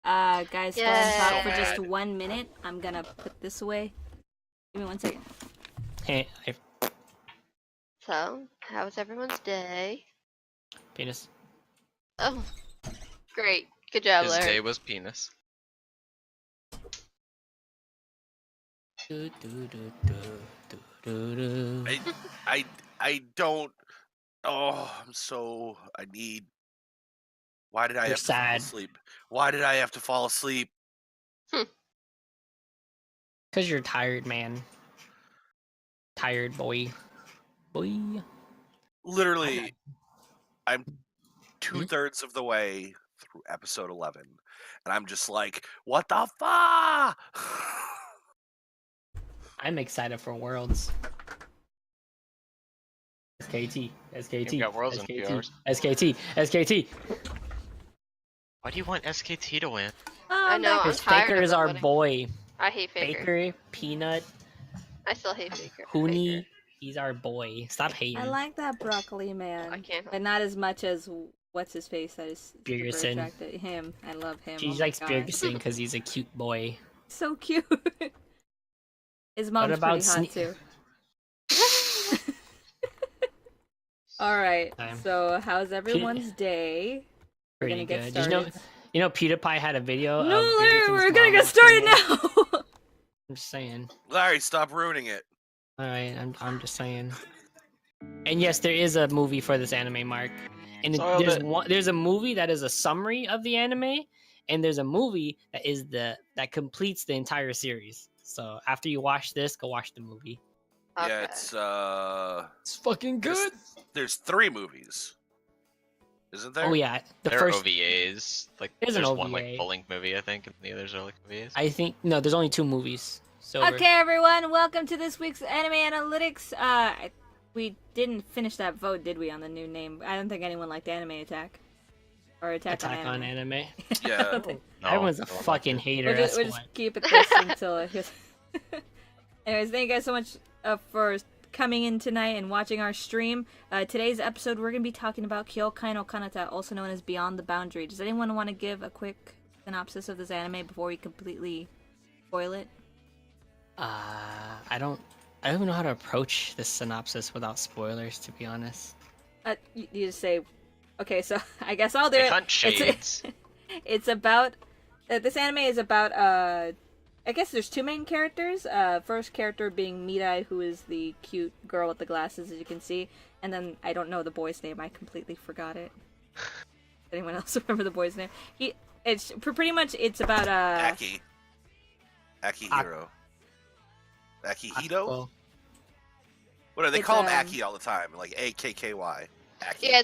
Guys, go Yeah. and talk for So just mad. 1 minute. I'm gonna put this away. Give me 1 second. Hey, So, how was everyone's day? penis. Oh, great. Good job, His Larry. day was penis. Do, do, do, do, do, do, do. I don't. Oh, I need. Why did I You're have to fall sad. asleep? Why did I have to fall asleep? Cause you're tired, man. Tired boy. Boy. Literally, I'm 2/3 of the way through episode 11, and I'm just like, what the fuck? I'm excited for Worlds. SKT. SKT. You've got Worlds in a few hours. SKT. SKT. Why do you want SKT to win? I know, I'm Because tired Faker of is them our winning. boy. I hate Faker. Faker, Peanut, I still hate Faker. Hooney. He's our boy. Stop hating. I like that broccoli man. I can't. But not as much as what's his face that is super Bjergsen. attracted. Him. I love him. She Oh my likes God. Bjergsen because he's a cute boy. So cute. His mom's about pretty hot too. Alright, so how's everyone's day? We're Pretty gonna get good. started. You know PewDiePie had a video No, of Larry, Bjergsen's we're gonna mom get started watching it. now! I'm just saying. Larry, stop ruining it. Alright, I'm just saying. And yes, there is a movie for this anime, Mark. And Spoiled there's it. there's a movie that is a summary of the anime, and there's a movie that is that completes the entire series. So after you watch this, go watch the movie. Okay. Yeah, It's fucking good. there's 3 movies, isn't there? Oh yeah, There first are OVAs. Like There's an there's one OVA. like bowling movie, I think, and the others are like OVAs. I think no, there's only 2 movies. So Okay, everyone, welcome to this week's Anime Analytics. We didn't finish that vote, did we, on the new name? I don't think anyone liked Anime Attack. Or Attack on Anime. Yeah. No, Everyone's a no one liked fucking it. hater. We'll just That's why. keep it this until Anyways, thank you guys so much for coming in tonight and watching our stream. Today's episode, we're going to be talking about Kyoukai no Kanata, also known as Beyond the Boundary. Does anyone want to give a quick synopsis of this anime before we completely spoil it? I don't even know how to approach this synopsis without spoilers, to be honest. You just say, okay, so I guess I'll do They it. hunt shades. It's about this anime is about I guess there's 2 main characters. First character being Mirai, who is the cute girl with the glasses, as you can see, and then I don't know the boy's name. I completely forgot it. Anyone else remember the boy's name? It's pretty much it's about Akihiro. Akihito? Well, What do they It's, call him? Aki all the time, like AKKY. Aki. Yeah,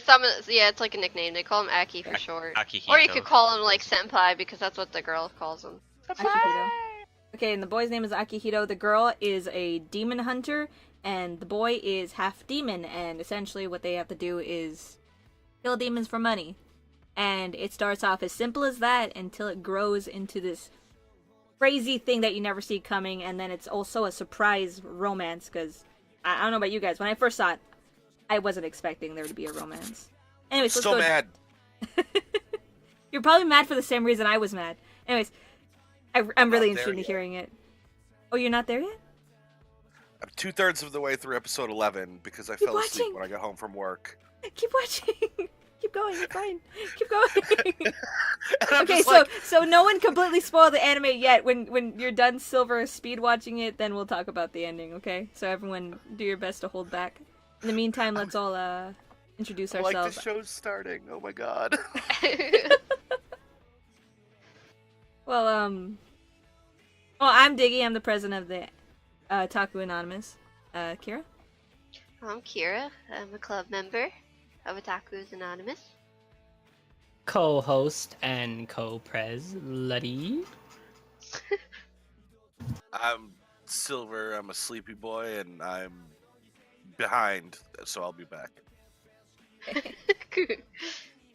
it's like a nickname. They call him Aki for short. Akihito. Or you could call him like Senpai because that's what the girl calls him. Akihito. Okay, and the boy's name is Akihito. The girl is a demon hunter, and the boy is half demon. And essentially, what they have to do is kill demons for money. And it starts off as simple as that until it grows into this crazy thing that you never see coming. And then it's also a surprise romance, because I don't know about you guys. When I first saw it, I wasn't expecting there to be a romance. Anyways, let's Still go. mad. You're probably mad for the same reason I was mad. Anyways, I'm really Not there interested in yet. hearing it. Oh, you're not there yet? I'm 2/3 of the way through episode 11 because I Keep fell asleep watching. when I got home from work. Keep watching. Keep going. You're fine. Keep going. And I'm Okay, just so like, so no one completely spoiled the anime yet. When you're done Silver speed watching it, then we'll talk about the ending. Okay? So everyone, do your best to hold back. In the meantime, let's all introduce like ourselves. the show's starting. Oh my god. Well, I'm Diggy. I'm the president of the Otaku Anonymous. Kira. I'm Kira. I'm a club member of Otakus Anonymous. co-host and co-pres Luddy. I'm Silver. I'm a sleepy boy, and I'm behind, so I'll be back.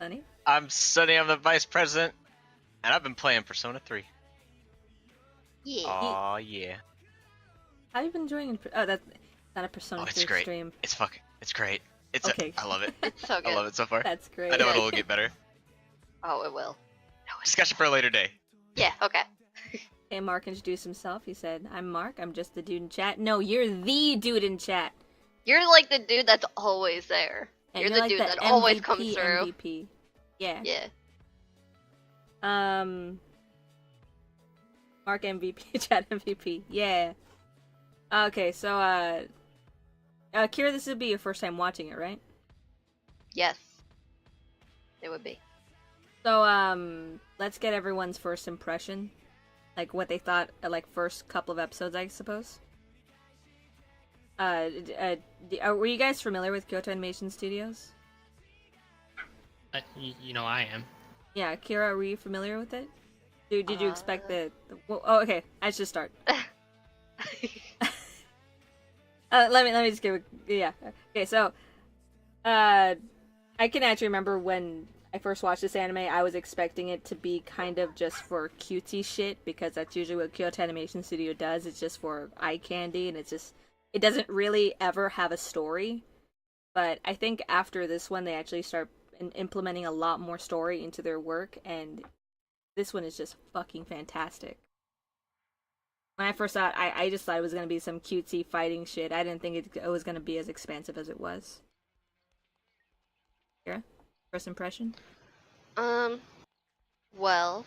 Sunny. I'm Sunny, I'm the vice president, and I've been playing Persona 3. Yeah. Aw, yeah. How have you been enjoying it? Oh, that's not a Persona Oh, it's 3 great. stream. It's great. Okay. I love it. It's so good. I love it so far. That's great. I know it'll get better. Oh, it will. Discussion for a later day. Yeah, okay. Okay, Mark introduced himself. He said, "I'm Mark. I'm just the dude in chat." No, you're the dude in chat. You're like the dude that's always there. And You're you're the like dude the that always comes MVP. through. MVP. Yeah. Yeah. Mark MVP, chat MVP. Yeah. Okay, so Kira, this would be your first time watching it, right? Yes. It would be. So let's get everyone's first impression, like what they thought, like first couple of episodes, I suppose. Were you guys familiar with Kyoto Animation Studios? You know I am. Yeah, Kira, were you familiar with it? Did you expect well, oh, okay. I should start. Let me just give it. Yeah. Okay, so, I can actually remember when I first watched this anime, I was expecting it to be kind of just for cutesy shit, because that's usually what Kyoto Animation Studio does. It's just for eye candy, and it doesn't really ever have a story. But I think after this one, they actually start implementing a lot more story into their work, and this one is just fucking fantastic. When I first saw it, I just thought it was going to be some cutesy fighting shit. I didn't think it was going to be as expansive as it was. Kira, first impression? Well,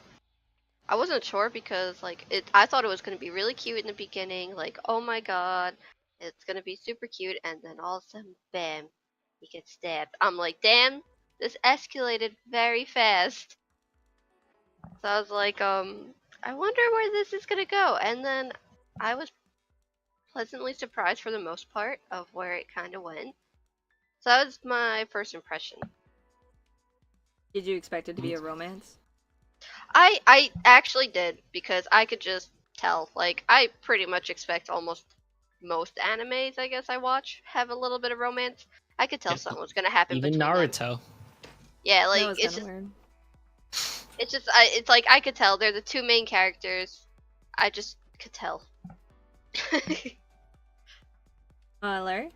I wasn't sure because I thought it was gonna be really cute in the beginning, like, oh my god, it's gonna be super cute, and then all of a sudden, bam, he gets stabbed. I'm like, damn, this escalated very fast. So I was like, I wonder where this is gonna go, and then I was pleasantly surprised for the most part of where it kind of went. So that was my first impression. Did you expect it to be a romance? I actually did, because I could just tell. Like, I pretty much expect almost most animes I guess I watch have a little bit of romance. I could tell Yeah, something was gonna happen Even between them. Naruto. Yeah, That like was it's kind of just weird. it's like I could tell they're the two main characters. I just could tell. Larry?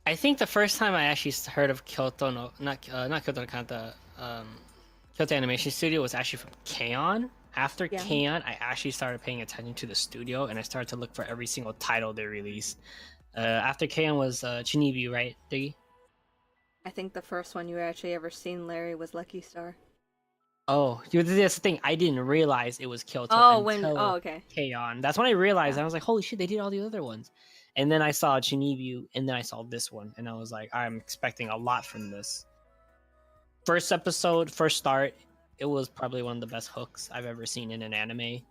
I think the first time I actually heard of Kyoto no not Kyoto no Kanata, Kyoto Animation Studio was actually from K-On! After Yeah. K-On!, I actually started paying attention to the studio, and I started to look for every single title they released. After K-On! Was Chinibu, right, Diggy? I think the first one you actually ever seen, Larry, was Lucky Star. Oh, that's the thing. I didn't realize it was Kyoto Oh, until okay. K-On! That's when I realized. Yeah. I was like, holy shit, they did all the other ones. And then I saw Chinibu, and then I saw this one, and I was like, I'm expecting a lot from this. First episode, first start, it was probably one of the best hooks I've ever seen in an anime.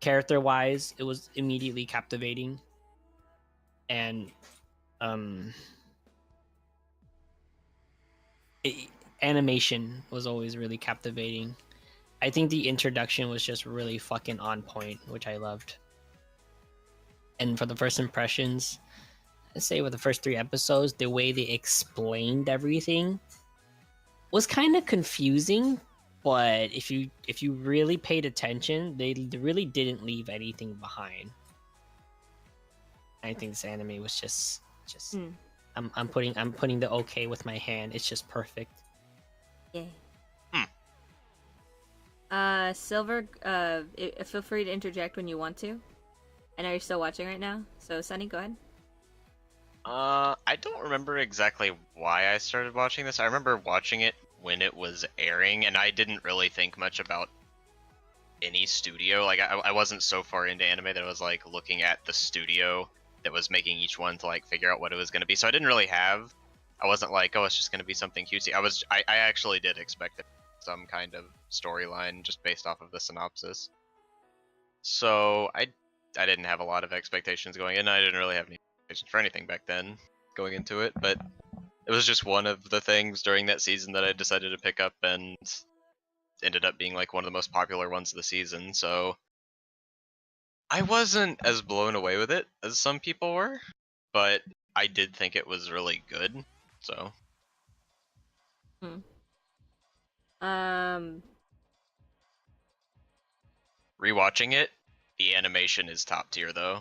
Character-wise, it was immediately captivating. And animation was always really captivating. I think the introduction was just really fucking on point, which I loved. And for the first impressions, I'd say with the first 3 episodes, the way they explained everything was kind of confusing. But if you really paid attention, they really didn't leave anything behind. I think this anime was just I'm putting the okay with my hand. It's just perfect. Yeah. Silver, feel free to interject when you want to. I know you're still watching right now, so Sunny, go ahead. I don't remember exactly why I started watching this. I remember watching it when it was airing, and I didn't really think much about any studio. Like, I wasn't so far into anime that I was like looking at the studio that was making each one to like figure out what it was going to be. So I didn't really have. I wasn't like, oh, it's just going to be something cutesy. I actually did expect some kind of storyline just based off of the synopsis. So I didn't have a lot of expectations going in. I didn't really have any expectations for anything back then going into it, but it was just one of the things during that season that I decided to pick up, and ended up being like one of the most popular ones of the season. So I wasn't as blown away with it as some people were, but I did think it was really good. So rewatching it, the animation is top tier though.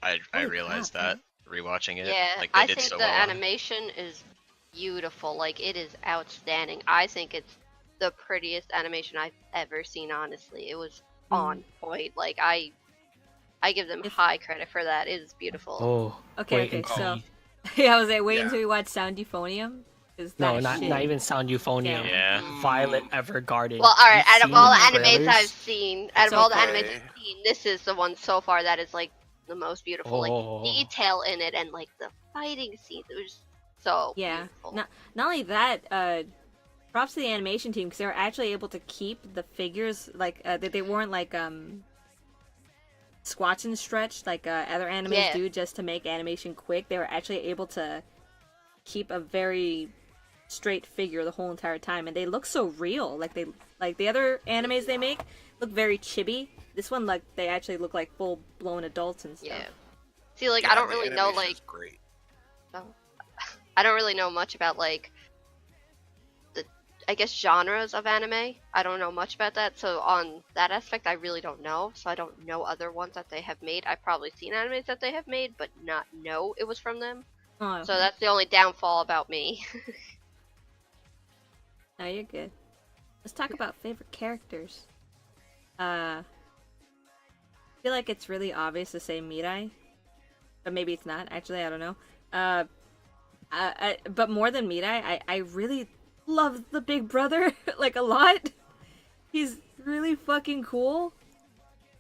I realized that rewatching it. Yeah, like they I did think so the well. animation is beautiful. Like, it is outstanding. I think it's the prettiest animation I've ever seen. Honestly, it was Mm. on point. Like I give them If- high credit for that. It is beautiful. Oh, Okay, wait okay, and so see. yeah, I was like, wait Yeah. until we watch Sound Euphonium. No, That not shit. even Sound Euphonium. Yeah. Violet Evergarden. Well, all right. You've Out of seen all the the animes trailers? I've seen, out of So all the far. animes I've seen, this is the one so far that is like the most beautiful. Oh. Like detail in it and like the fighting scenes. It was so Yeah. beautiful. Not only that, props to the animation team because they were actually able to keep the figures like they weren't like squatch and stretch like other animes Yeah. do just to make animation quick. They were actually able to keep a very straight figure the whole entire time, and they look so real. Like the other animes they make look very chibi. This one, like, they actually look like full blown adults and stuff. Yeah. See, like Yeah, I don't the really know animation like is great. I don't really know much about like the I guess genres of anime. I don't know much about that. So on that aspect I really don't know. So I don't know other ones that they have made. I've probably seen animes that they have made but not know it was from them. Oh, So that's the only downfall about me. no, you're good. Let's talk about favorite characters. I feel like it's really obvious to say Mirai, but maybe it's not. Actually, I don't know. But more than Mirai, I really love the big brother like a lot. He's really fucking cool,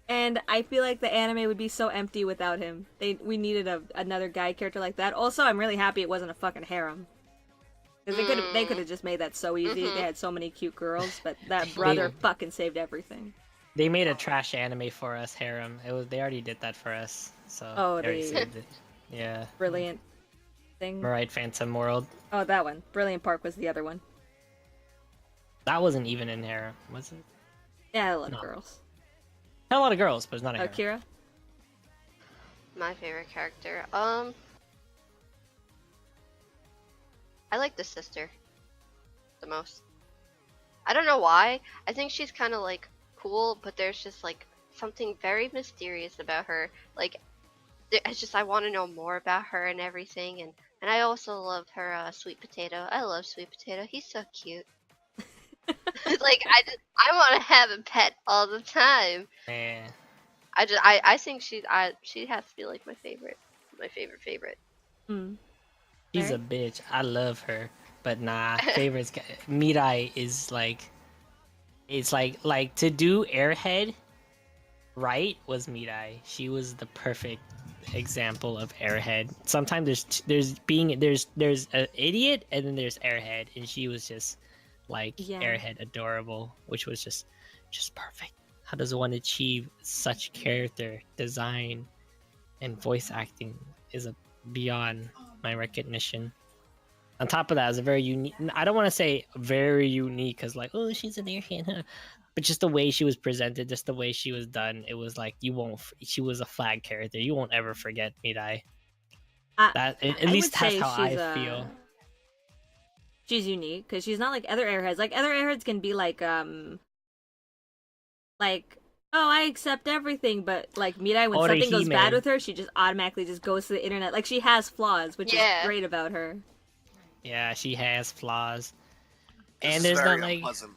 and I feel like the anime would be so empty without him. We needed another guy character like that. Also, I'm really happy it wasn't a fucking harem. Because they could have just made that so easy. Mhm. They had so many cute girls, but that brother fucking saved everything. They made a trash anime for us, Harem. They already did that for us, so Oh, they already they- saved it. Yeah. Brilliant thing. Mirai Phantom World. Oh, that one. Brilliant Park was the other one. That wasn't even in Harem, was it? Yeah, a lot of No. girls. Had a lot of girls, but it's not a Oh, harem. Kira? My favorite character. I like the sister the most. I don't know why. I think she's kind of like cool, but there's just like something very mysterious about her. Like, it's just I want to know more about her and everything. And I also love her Sweet Potato. I love Sweet Potato. He's so cute. Like I want to have a pet all the time. Man. I think she has to be like my favorite Hmm. She's a bitch. I love her. But nah, favorites. Mirai is like, it's like to do Airhead right was Mirai. She was the perfect example of Airhead. Sometimes there's an idiot and then there's Airhead, and she was just like Airhead adorable, which was just perfect. How does one achieve such character design and voice acting is beyond my recognition. On top of that, it's a very unique. I don't want to say very unique because like, oh, she's an airhead, huh? But just the way she was presented, just the way she was done, it was like you won't. She was a flag character. You won't ever forget Mirai. At least that's how I feel. She's unique because she's not like other airheads. Like other airheads can be like oh, I accept everything, but like Mirai, when something goes bad with her, she just automatically just goes to the internet. Like she has flaws, which is great about her. Yeah, she has flaws, This and is not very like unpleasant.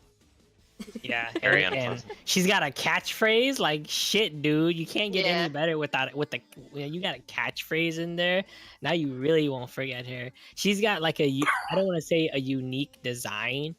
yeah, Very and unpleasant. she's got a catchphrase like shit, dude. You can't get any better without it. With the you got a catchphrase in there. Now you really won't forget her. She's got like I don't want to say a unique design,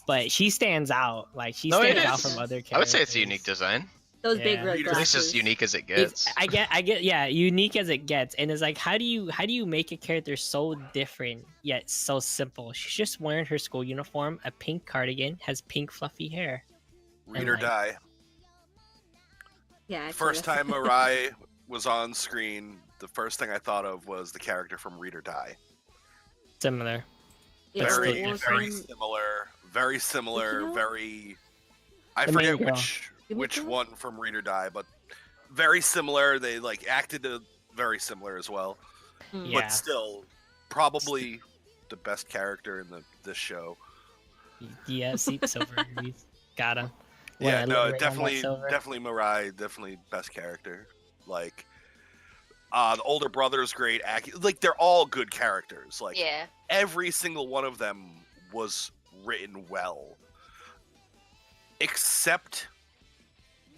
but she stands out. Like she stands out from other characters. I would say it's a unique design. Those big red At glasses. least as unique as it gets. I get, yeah, unique as it gets, and it's like, how do you make a character so different yet so simple? She's just wearing her school uniform, a pink cardigan, has pink fluffy hair. Read or die. Yeah. First time Mirai was on screen, the first thing I thought of was the character from Read or Die. Similar. Very, Yeah, very similar. Very similar. Yukino? Very. I The forget main girl. which Yukino? one from Read or Die, but very similar. They like acted very similar as well, Yeah. but still probably the best character in this show. Yeah, Seep Silver. Got him. Yeah, Wanna no, elaborate on that, definitely, Silver? definitely Mirai, definitely best character. Like, the older brother's great. Like, they're all good characters. Like, Yeah. every single one of them was written well. except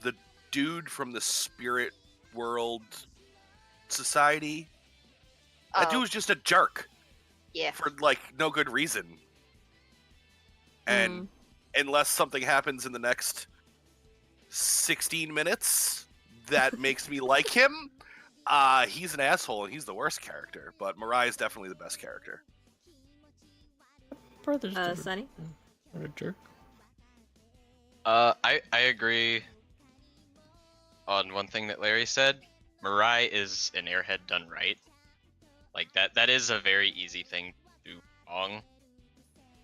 the dude from the Spirit World Society. That dude was just a jerk Yeah. for like no good reason. And unless something happens in the next 16 minutes that makes me like him, he's an asshole and he's the worst character. But Mirai is definitely the best character. Brothers. Sunny? What a jerk. I agree on one thing that Larry said. Mirai is an airhead done right. Like that is a very easy thing to do wrong.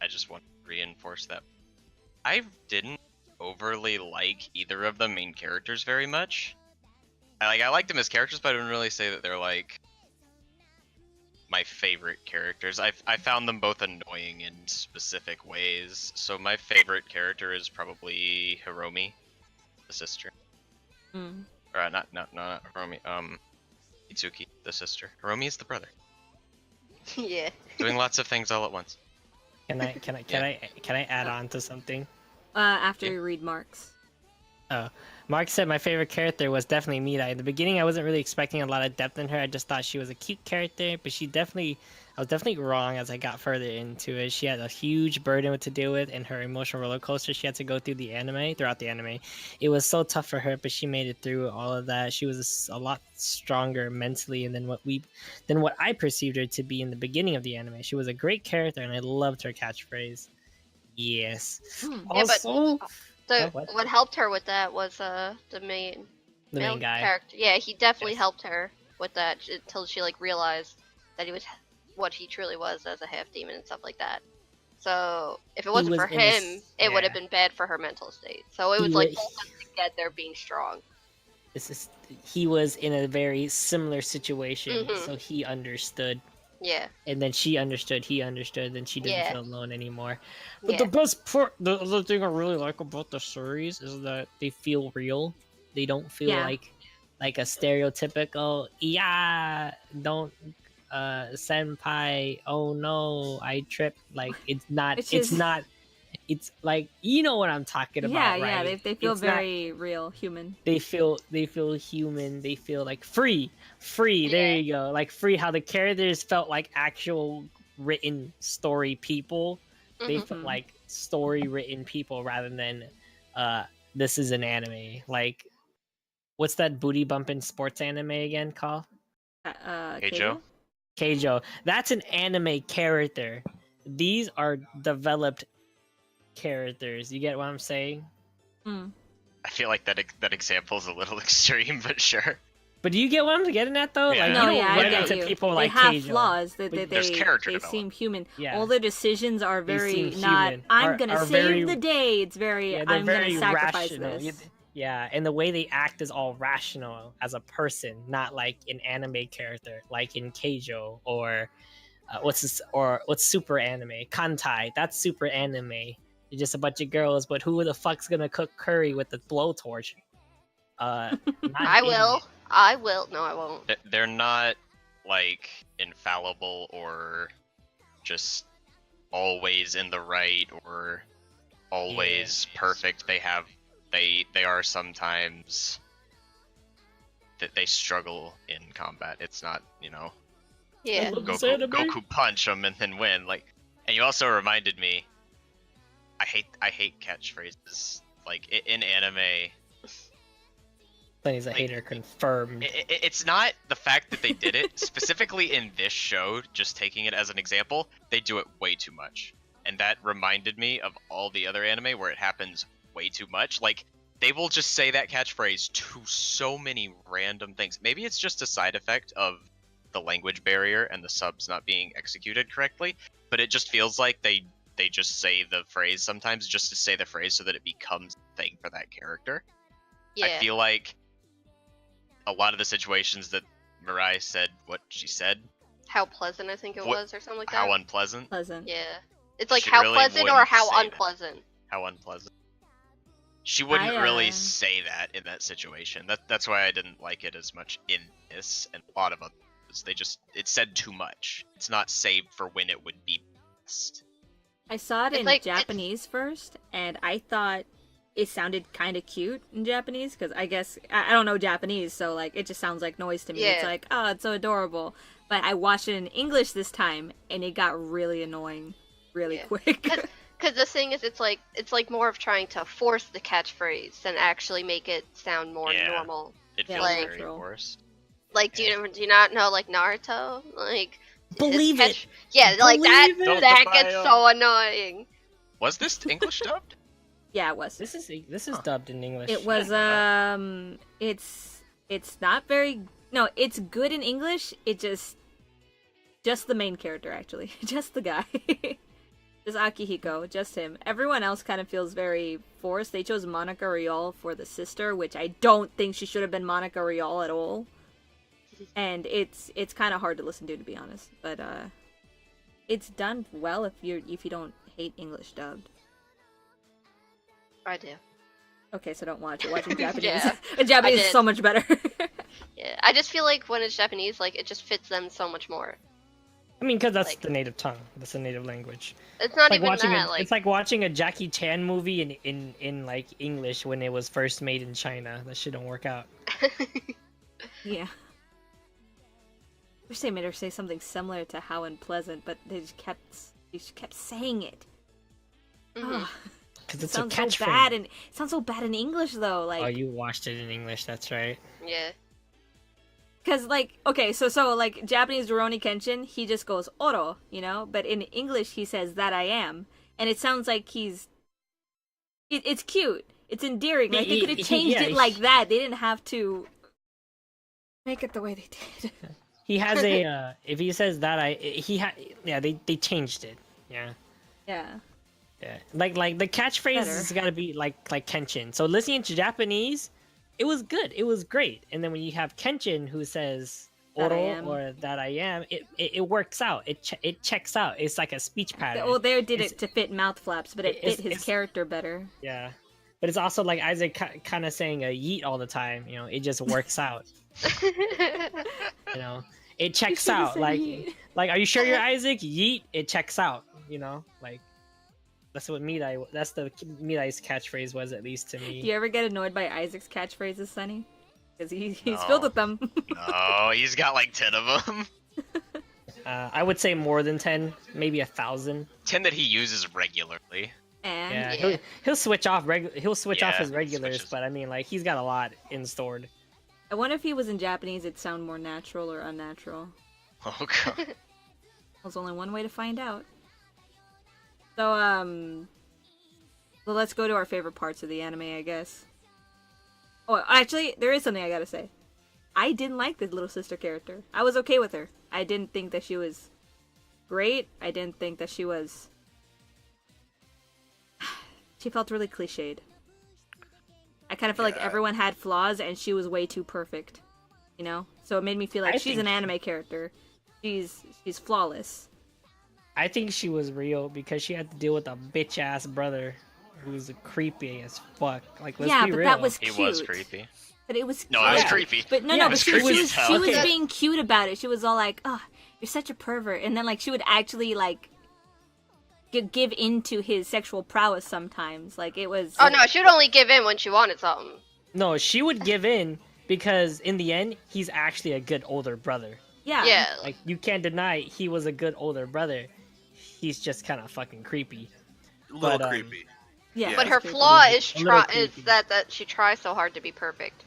I just want to reinforce that. I didn't overly like either of the main characters very much. I like them as characters, but I wouldn't really say that they're like my favorite characters. I found them both annoying in specific ways. So my favorite character is probably Hiromi, the sister. Or not Hiromi. Itsuki, the sister. Hiromi is the brother. Yeah. Doing lots of things all at once. Can I add on to something? After you read Mark's. Oh, Mark said my favorite character was definitely Mirai. In the beginning, I wasn't really expecting a lot of depth in her. I just thought she was a cute character, but I was definitely wrong as I got further into it. She had a huge burden to deal with, and her emotional roller coaster she had to go through throughout the anime. It was so tough for her, but she made it through all of that. She was a lot stronger mentally than what I perceived her to be in the beginning of the anime. She was a great character, and I loved her catchphrase. Yes. Yeah, but Also, what helped her with that was the main guy. character. Yeah, he definitely Yes. helped her with that until she like realized that he was what he truly was as a half demon and stuff like that. So if it wasn't was for in him, it would have yeah. been bad for her mental state. So it was like both of them together being strong. He was in a very similar situation, Mhm. so he understood. Yeah. And then she understood, he understood, then she didn't Yeah. feel alone anymore. But Yeah. the best part, the other thing I really like about the series is that they feel real. They don't feel like a stereotypical, don't senpai, oh no, I tripped. Like it's not it's like, you know what I'm talking about, right? Yeah, they feel It's very real, human. They feel human. They feel like free. There you go. Like free. How the characters felt like actual written story people. They felt like story written people rather than this is an anime. Like, what's that booty bumping sports anime again called? Keijo? Keijo. That's an anime character. These are developed characters. You get what I'm saying? I feel like that example is a little extreme, but sure. But do you get what I'm getting at, though? Yeah. Like, No, you don't yeah, run I get into you. people They like have Keijo. flaws. They There's character they development. seem human. Yeah. All their decisions are They very seem not. human. I'm gonna are save very- the day. It's very. Yeah, they're I'm very gonna sacrifice rational. this. Yeah, and the way they act is all rational as a person, not like an anime character, like in Keijo or what's super anime? Kantai. That's super anime. You're just a bunch of girls, but who the fuck's gonna cook curry with the blowtorch? Not I idiot. will. I will. No, I won't. They're not like infallible or just always in the right or always perfect. They are sometimes that they struggle in combat. It's not, Yeah. Goku punch them and then win. Like, and you also reminded me. I hate catchphrases. Like in anime. Sonny's a hater, confirmed. It's not the fact that they did it specifically in this show. Just taking it as an example, they do it way too much, and that reminded me of all the other anime where it happens way too much. Like they will just say that catchphrase to so many random things. Maybe it's just a side effect of the language barrier and the subs not being executed correctly, but it just feels like they just say the phrase sometimes just to say the phrase so that it becomes a thing for that character. Yeah. I feel like a lot of the situations that Mirai said what she said. How pleasant I think it was, or something like that. How unpleasant. Pleasant. Yeah. It's like She how really pleasant or wouldn't how say that. unpleasant. How unpleasant. She wouldn't I, really say that in that situation. That's why I didn't like it as much in this and a lot of others. It said too much. It's not saved for when it would be best. I saw it It's in like- Japanese first, and I thought it sounded kind of cute in Japanese, because I guess I don't know Japanese, so like it just sounds like noise to me. It's Yeah. like, oh, it's so adorable. But I watched it in English this time, and it got really annoying really Yeah. quick. Because the thing is, it's like more of trying to force the catchphrase than actually make it sound more Yeah. normal. It Yeah, feels like- very natural. forced. Like, do you not know like Naruto? Like, his Believe it. Yeah, like that. Believe it. That Don't gets bio. so annoying. Was this English dubbed? Yeah, it was. This is dubbed in English. It was it's not very, no, it's good in English. It just the main character, actually. Just the guy. Just Akihiko, just him. Everyone else kind of feels very forced. They chose Monica Rial for the sister, which I don't think she should have been Monica Rial at all. And it's kind of hard to listen to be honest. But it's done well if you don't hate English dubbed. I do. Okay, so don't watch it. Watch it in Japanese. Yeah, In Japanese I is did. so much better. Yeah, I just feel like when it's Japanese, like it just fits them so much more. I mean, because that's like- the native tongue. That's the native language. It's not Like even watching that. Like, it's like watching a Jackie Chan movie in like English when it was first made in China. That shit don't work out. Yeah. Wish they made her say something similar to How Unpleasant, but they just kept saying it. mhm. Ugh. Because It it's a sounds so catchphrase. bad, and it sounds so bad in English though. Like, Oh, you watched it in English. That's right. Yeah. because like, okay, so like Japanese Rurouni Kenshin, he just goes oro, you know, but in English he says that I am, and it sounds like it's cute, it's endearing. Like they could have changed it like that. They didn't have to make it the way they did. He has a if he says that they changed it. Yeah. Yeah. Yeah. Like the catchphrase Better. has got to be like Kenshin. So listening to Japanese, it was good. It was great. And then when you have Kenshin who says That I oro am. or that I am, it works out. It checks out. It's like a speech pattern. Well, they did It's- it to fit mouth flaps, but it it's- fit his it's- character better. Yeah. But it's also like Isaac kind of saying a yeet all the time. You know, it just works out. You know, it checks should've out. said Like, yeet. like, are you sure you're Isaac? Yeet. It checks out. You know, like that's what That's the Midai's catchphrase was, at least to me. Do you ever get annoyed by Isaac's catchphrases, Sonny? Because he's No. filled with them. Oh, he's got like 10 of them. I would say more than 10, maybe 1,000. 10 that he uses regularly. And Yeah, Yeah. he'll switch off he'll switch off Yeah, his regulars, switches. but I mean, like, he's got a lot in stored. I wonder if he was in Japanese, it'd sound more natural or unnatural. Oh god. There's only one way to find out. So, well, let's go to our favorite parts of the anime, I guess. Oh, actually, there is something I gotta say. I didn't like the little sister character. I was okay with her. I didn't think that she was great. I didn't think that she was... She felt really cliched. I kind of felt like Yeah. everyone had flaws and she was way too perfect. You know? So it made me feel like I she's think an anime character. She's flawless. I think she was real because she had to deal with a bitch ass brother who's creepy as fuck. Like, let's Yeah, be but real. that was He cute. was creepy. But it was cute. No, it was Yeah. creepy. But no, Yeah, no, it but was she creepy was as hell. she was Okay. being cute about it. She was all like, "Oh, you're such a pervert," and then like she would actually like give into his sexual prowess sometimes. Like it was. Oh no, she would only give in when she wanted something. No, she would give in because in the end, he's actually a good older brother. Yeah. Yeah. Like, you can't deny he was a good older brother. He's just kind of fucking creepy. A little But, creepy. Yeah. Yeah. But her Creepy. flaw is A little is creepy. that she tries so hard to be perfect.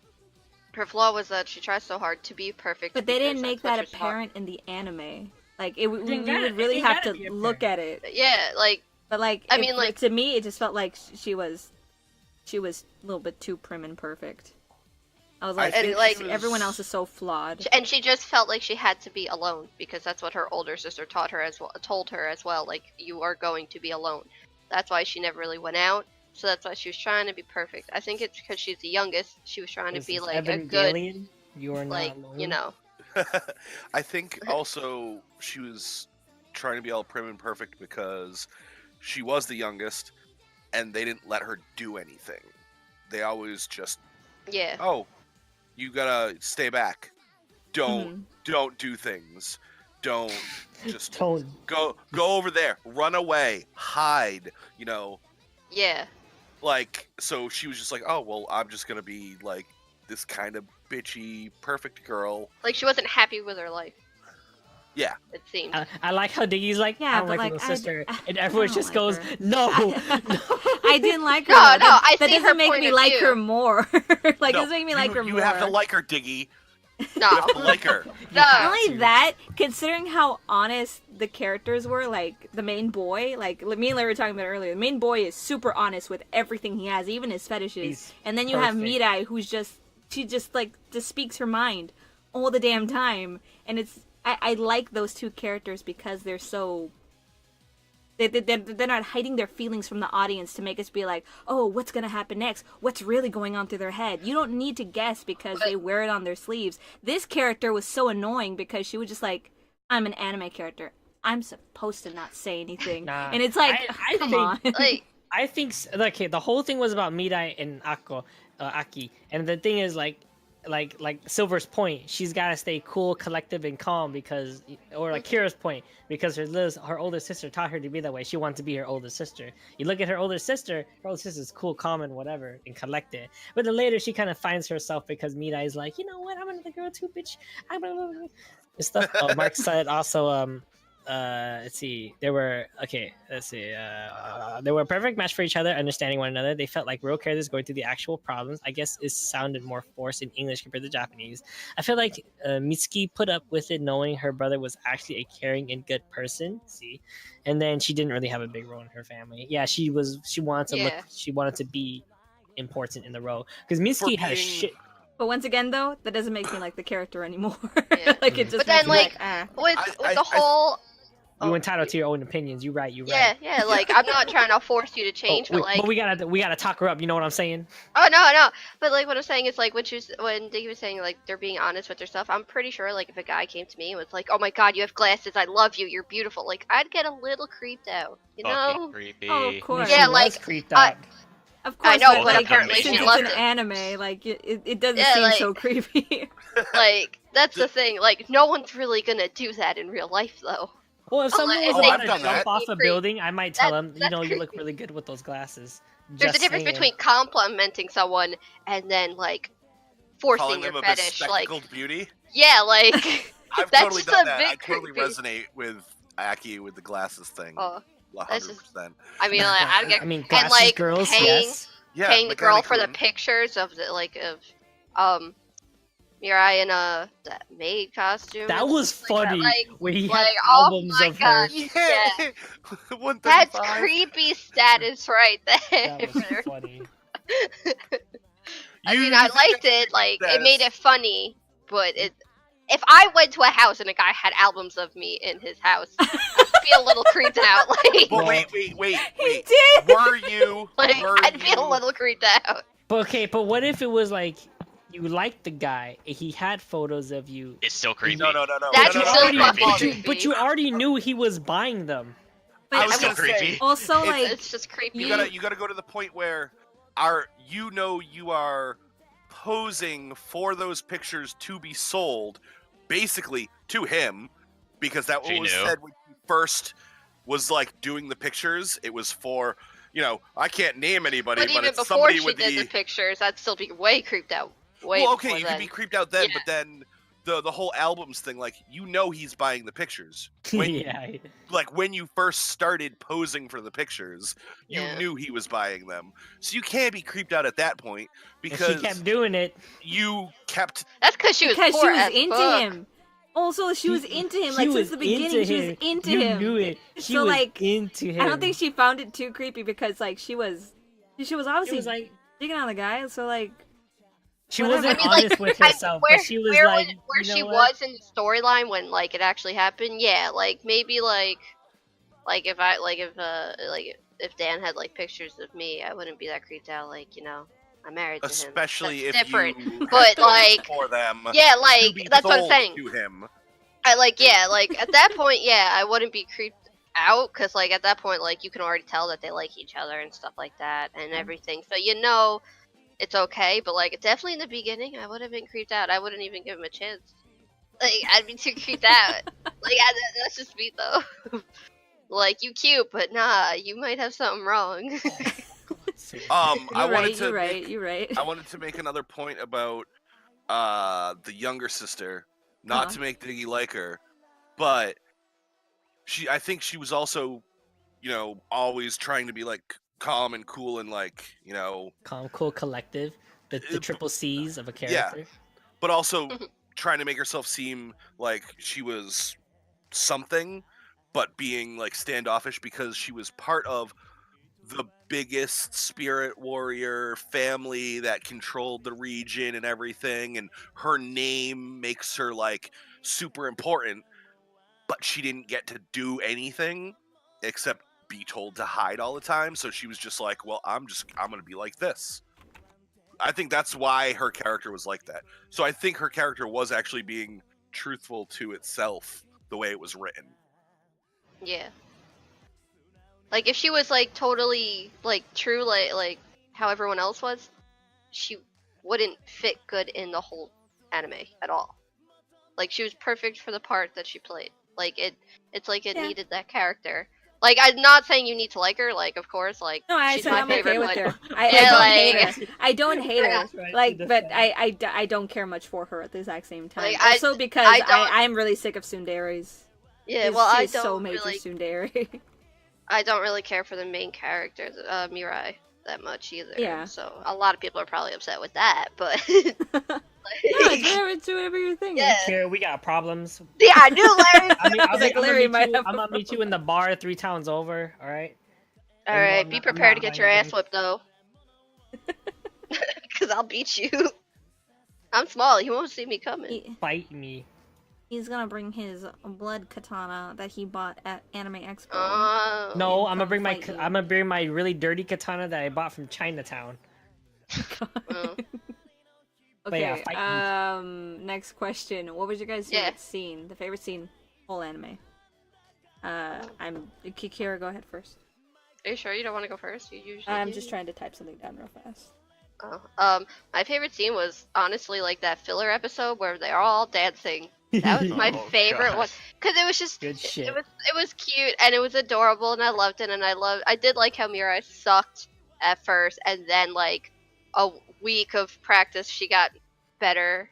Her flaw was that she tries so hard to be perfect. But they didn't because make that's that what she's taught. apparent in the anime. Like we didn't would gotta- really it have gotta to be look at it. Yeah, like But like, I mean, like- to me, it just felt like she was a little bit too prim and perfect. I was like, And, "This- like- everyone else is so flawed. and she just felt like she had to be alone because that's what her older sister told her as well. Like, you are going to be alone. That's why she never really went out. So that's why she was trying to be perfect. I think it's because she's the youngest. She was trying to This be is like a good, Evangelion. You are not like, alone. you know. I think also she was trying to be all prim and perfect because she was the youngest and they didn't let her do anything. They always just, Yeah. oh, you gotta stay back. Don't do things. Don't just Don't. go over there, run away, hide, you know. Yeah. like, so she was just like, oh well, I'm just gonna be like this kind of bitchy, perfect girl. Like she wasn't happy with her life. Yeah. It seemed. I like how Diggy's like, Yeah, I don't but, like like, little sister, and I everyone don't just like goes, her. no. I didn't like her. No, though. no, I that see her doesn't make point me of like view. her more. Like, No, doesn't make me like her you more. have to like her, Diggy. No. You have to like her. No. Not only that, considering how honest the characters were, like the main boy, like me and Larry were talking about it earlier, the main boy is super honest with everything he has, even his fetishes. He's And then you have perfect. Mirai, who's she just speaks her mind all the damn time. And I like those two characters because they're so. They're not hiding their feelings from the audience to make us be like, oh, what's going to happen next? What's really going on through their head? You don't need to guess because they wear it on their sleeves. This character was so annoying because she was just like, I'm an anime character. I'm supposed to not say anything. Nah, And it's like, I come think- on. Like, I think okay, the whole thing was about Mirai and Aki, and the thing is like Silver's point, she's got to stay cool, collective, and calm because, or like Kira's point, because her older sister taught her to be that way. She wants to be her older sister. You look at her older sister's cool, calm, and whatever, and collected. But then later she kind of finds herself because Mirai is like, you know what, I'm another girl too, bitch. And stuff. Oh, Mark said also, let's see, they were they were a perfect match for each other, understanding one another. They felt like real characters going through the actual problems. I guess it sounded more forced in English compared to Japanese. I feel like Mitsuki put up with it knowing her brother was actually a caring and good person. See, and then she didn't really have a big role in her family. Yeah, she wanted to Yeah. she wanted to be important in the role because Mitsuki had a being- shit. But once again, though, that doesn't make me like the character anymore. Yeah. Like, it just But makes then, me like, ah. with I- the whole. You Oh, entitled to your own opinions. You right. Yeah, yeah. Like I'm not trying to force you to change, but like. but we gotta talk her up. You know what I'm saying? Oh no. But like what I'm saying is like when Diggy was saying like they're being honest with their stuff, I'm pretty sure like if a guy came to me and was like, "Oh my God, you have glasses. I love you. You're beautiful." Like I'd get a little creeped out, you know? Fucking creepy. Oh, of course. Yeah, She like, was creeped out. Of course, know, but, but like, apparently since she it's loved an it. anime, like, it doesn't Yeah, seem like- so creepy. Like that's the thing. Like no one's really gonna do that in real life though. Well, if someone was Oh, about I've to done jump that. off a Creepy. building, I might tell That's- him, you know, that's you look creepy. really good with those glasses. There's a Just difference saying. between complimenting someone and then like forcing Calling your them a fetish. Like bespectacled beauty. yeah, like I've that's totally just done a that. bit I totally creepy. resonate with Aki with the glasses thing. Oh, 100%. I mean, like, I'd get I mean, and glasses like girls, paying yes. Yeah, paying the girl for the Megane-kun. pictures of the like of Mirai in a that maid costume. That and was stuff like that. funny. Like, where he like, had oh albums my of her. God. Yeah. 135. that's creepy status right there. That was funny. I You mean, I think liked that's it. Like, it made status. it funny, but it. If I went to a house and a guy had albums of me in his house, I'd be a little creeped out. Like, Well, Well, wait. He did! Were you? like were I'd be a you- little creeped out. But what if it was like you liked the guy and he had photos of you, It's still creepy. No. That's no, no, still no, no, fucking no. creepy. but you already knew he was buying them. But I was I gonna was Still say, creepy. also, It's- like, It's just creepy. you gotta go to the point where you are posing for those pictures to be sold, basically to him, because that She was knew. said when he first was like doing the pictures. It was for, I can't name anybody, But but even it's before somebody she with did the pictures, I'd still be way creeped out. Way well, okay, before you then. could be creeped out then, Yeah. but then the whole albums thing, like he's buying the pictures. When Yeah. like when you first started posing for the pictures, you Yeah. knew he was buying them. So you can't be creeped out at that point And because she kept doing it. you kept That's because she was because poor she was as into fuck. him. Also, she was into him. She Like, was since the beginning, into she was him. into You him. knew it. She So, was like, into him. I don't think she found it too creepy because, like, she was It obviously was like digging on the guy. So, like, she whatever. wasn't I mean, honest with herself, where, but she was where, like, where you know she what? was in the storyline when like it actually happened. Yeah, like maybe like if Dan had like pictures of me, I wouldn't be that creeped out. Like I'm married to him. especially That's if different. you But, had posed like, for them Yeah, to like be that's what I'm sold saying. to him. Like at that point, yeah, I wouldn't be creeped out because like at that point, like you can already tell that they like each other and stuff like that and everything. So it's okay. But like definitely in the beginning, I would have been creeped out. I wouldn't even give him a chance. Like I'd be too creeped out. That's just me though. Like you cute, but nah, you might have something wrong. I wanted to You're make, right. You're right. I wanted to make another point about the younger sister. Not Uh-huh. to make Diggy like her, but I think she was also, always trying to be like calm and cool and like, Calm, cool, collective. The uh, triple C's of a yeah, character. but also trying to make herself seem like she was something, but being like standoffish because she was part of the biggest spirit warrior family that controlled the region and everything, and her name makes her like super important, but she didn't get to do anything except be told to hide all the time. So she was just like, well, I'm gonna be like this. I think that's why her character was like that. So I think her character was actually being truthful to itself the way it was written. Yeah. Like if she was like totally like true like how everyone else was, she wouldn't fit good in the whole anime at all. Like she was perfect for the part that she played. Like it's like it Yeah. needed that character. Like I'm not saying you need to like her, like of course, like No, I she's said my I'm favorite, okay with but her. Yeah, I don't like- hate her. I don't hate her. That's right, Like, she but does I don't care much for her at the exact same time. Like, Also because I don't- I'm really sick of tsunderes. yeah, She's- well she I is don't so major really tsundere. I don't really care for the main character, Mirai, that much either. Yeah. So a lot of people are probably upset with that, but No, it's whatever you're thinking. Yeah. Here we got problems. yeah, I knew Larry. I mean, Like Larry might have I'm gonna meet you in the bar 3 towns over. All right. All And right, I'm be not- prepared to I'm not get your buying ass whipped though, because I'll beat you. I'm small. You won't see me coming. Fight me. He's gonna bring his blood katana that he bought at Anime Expo. No, and I'm gonna come bring fight you. I'm gonna bring my really dirty katana that I bought from Chinatown. Oh. But Okay. yeah, fight Next question. What was your guys' Yeah. favorite scene? The favorite scene, whole anime. I'm Kikira. Go ahead first. Are you sure you don't want to go first? You usually. I'm do. just trying to type something down real fast. Oh. My favorite scene was honestly like that filler episode where they're all dancing. That was my Oh, favorite God. one because it was just Good shit. it was cute and it was adorable and I loved it and I did like how Mirai sucked at first and then like a week of practice she got better.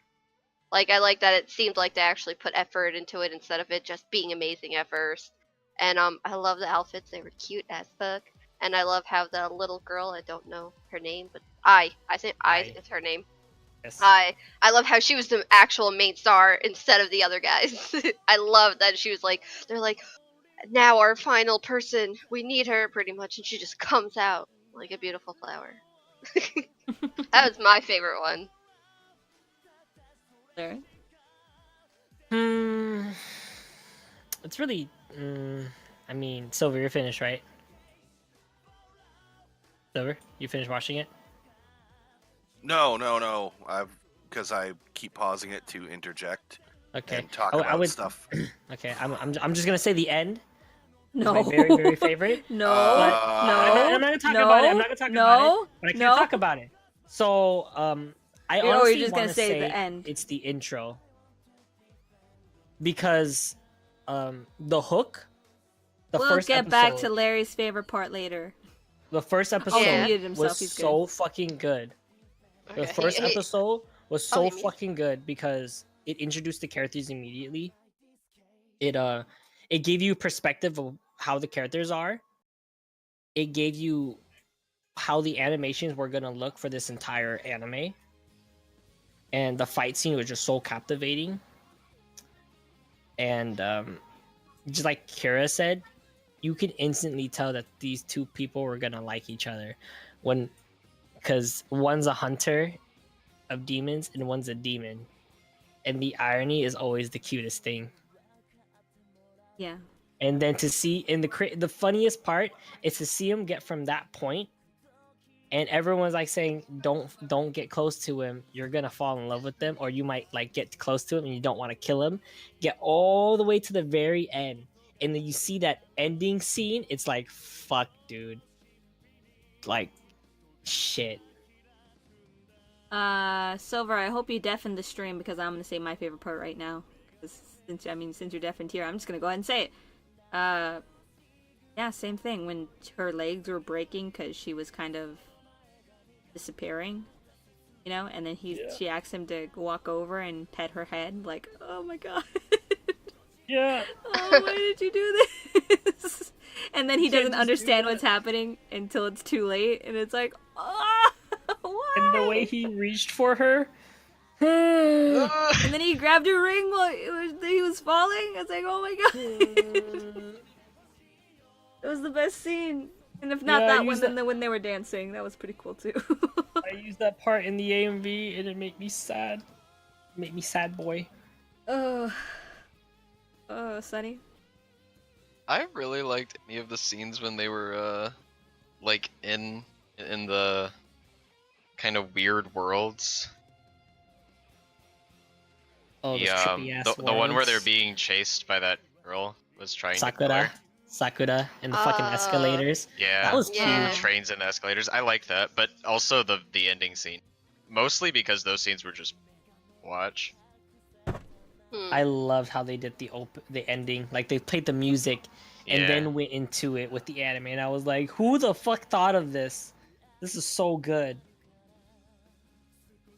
Like I like that it seemed like they actually put effort into it instead of it just being amazing at first. And I love the outfits; they were cute as fuck. And I love how the little girl, I don't know her name, but I think Ai. is her name. Yes. I love how she was the actual main star instead of the other guys. I love that she was like, they're like, now our final person, we need her pretty much, and she just comes out like a beautiful flower. That was my favorite one. Larry? It's really. I mean, Silver, you're finished, right? Silver, you finished watching it? No. Because I keep pausing it to interject Okay. and talk I about would- stuff. Okay. I'm just gonna say the end. No. My very very favorite. No. I'm not gonna talk no. about it. I'm not gonna talk no. about it. But I can no. talk about it. So I You're honestly just gonna wanna say the end. It's the intro because the hook. The We'll first get episode, back to Larry's favorite part later. the first episode he muted himself, was he's good. so fucking good. The Okay, first he- episode was Oh, so he muted. fucking good because it introduced the characters immediately. It gave you perspective of how the characters are. It gave you how the animations were gonna look for this entire anime. And the fight scene was just so captivating. And just like Kira said, you could instantly tell that these two people were gonna like each other because one's a hunter of demons and one's a demon, and the irony is always the cutest thing. Yeah. And then to see in the funniest part is to see him get from that point, and everyone's like saying, "Don't get close to him. You're gonna fall in love with them, or you might like get close to him and you don't want to kill him." Get all the way to the very end, and then you see that ending scene. It's like, fuck, dude. Like, shit. Silver, I hope you deafened the stream because I'm gonna say my favorite part right now. Because since you're deafened here, I'm just gonna go ahead and say it. Yeah, same thing. When her legs were breaking because she was kind of disappearing, you know, and then Yeah. she asks him to walk over and pet her head, like, oh my god. Yeah. Oh, why did you do this? And then he You can't doesn't just do understand that. what's happening until it's too late, and it's like, ah, why? And the way he reached for her. and And then he grabbed her ring while he was falling. It's like, oh my god. It was the best scene. And if not Yeah, I that one, used then that- when they were dancing, that was pretty cool too. I used that part in the AMV and it made me sad. Made me sad boy. Oh, Sunny. I really liked any of the scenes when they were like in the kind of weird worlds. Oh, those The trippy ass the one where they're worlds. being chased by that girl was trying to kill Sakura. her. Sakura and the fucking escalators. Yeah, That was Yeah. cute. trains and escalators. I like that, but also the ending scene, mostly because those scenes were just watch. I loved how they did the ending. Like they played the music and Yeah. then went into it with the anime, and I was like, "Who the fuck thought of this? This is so good."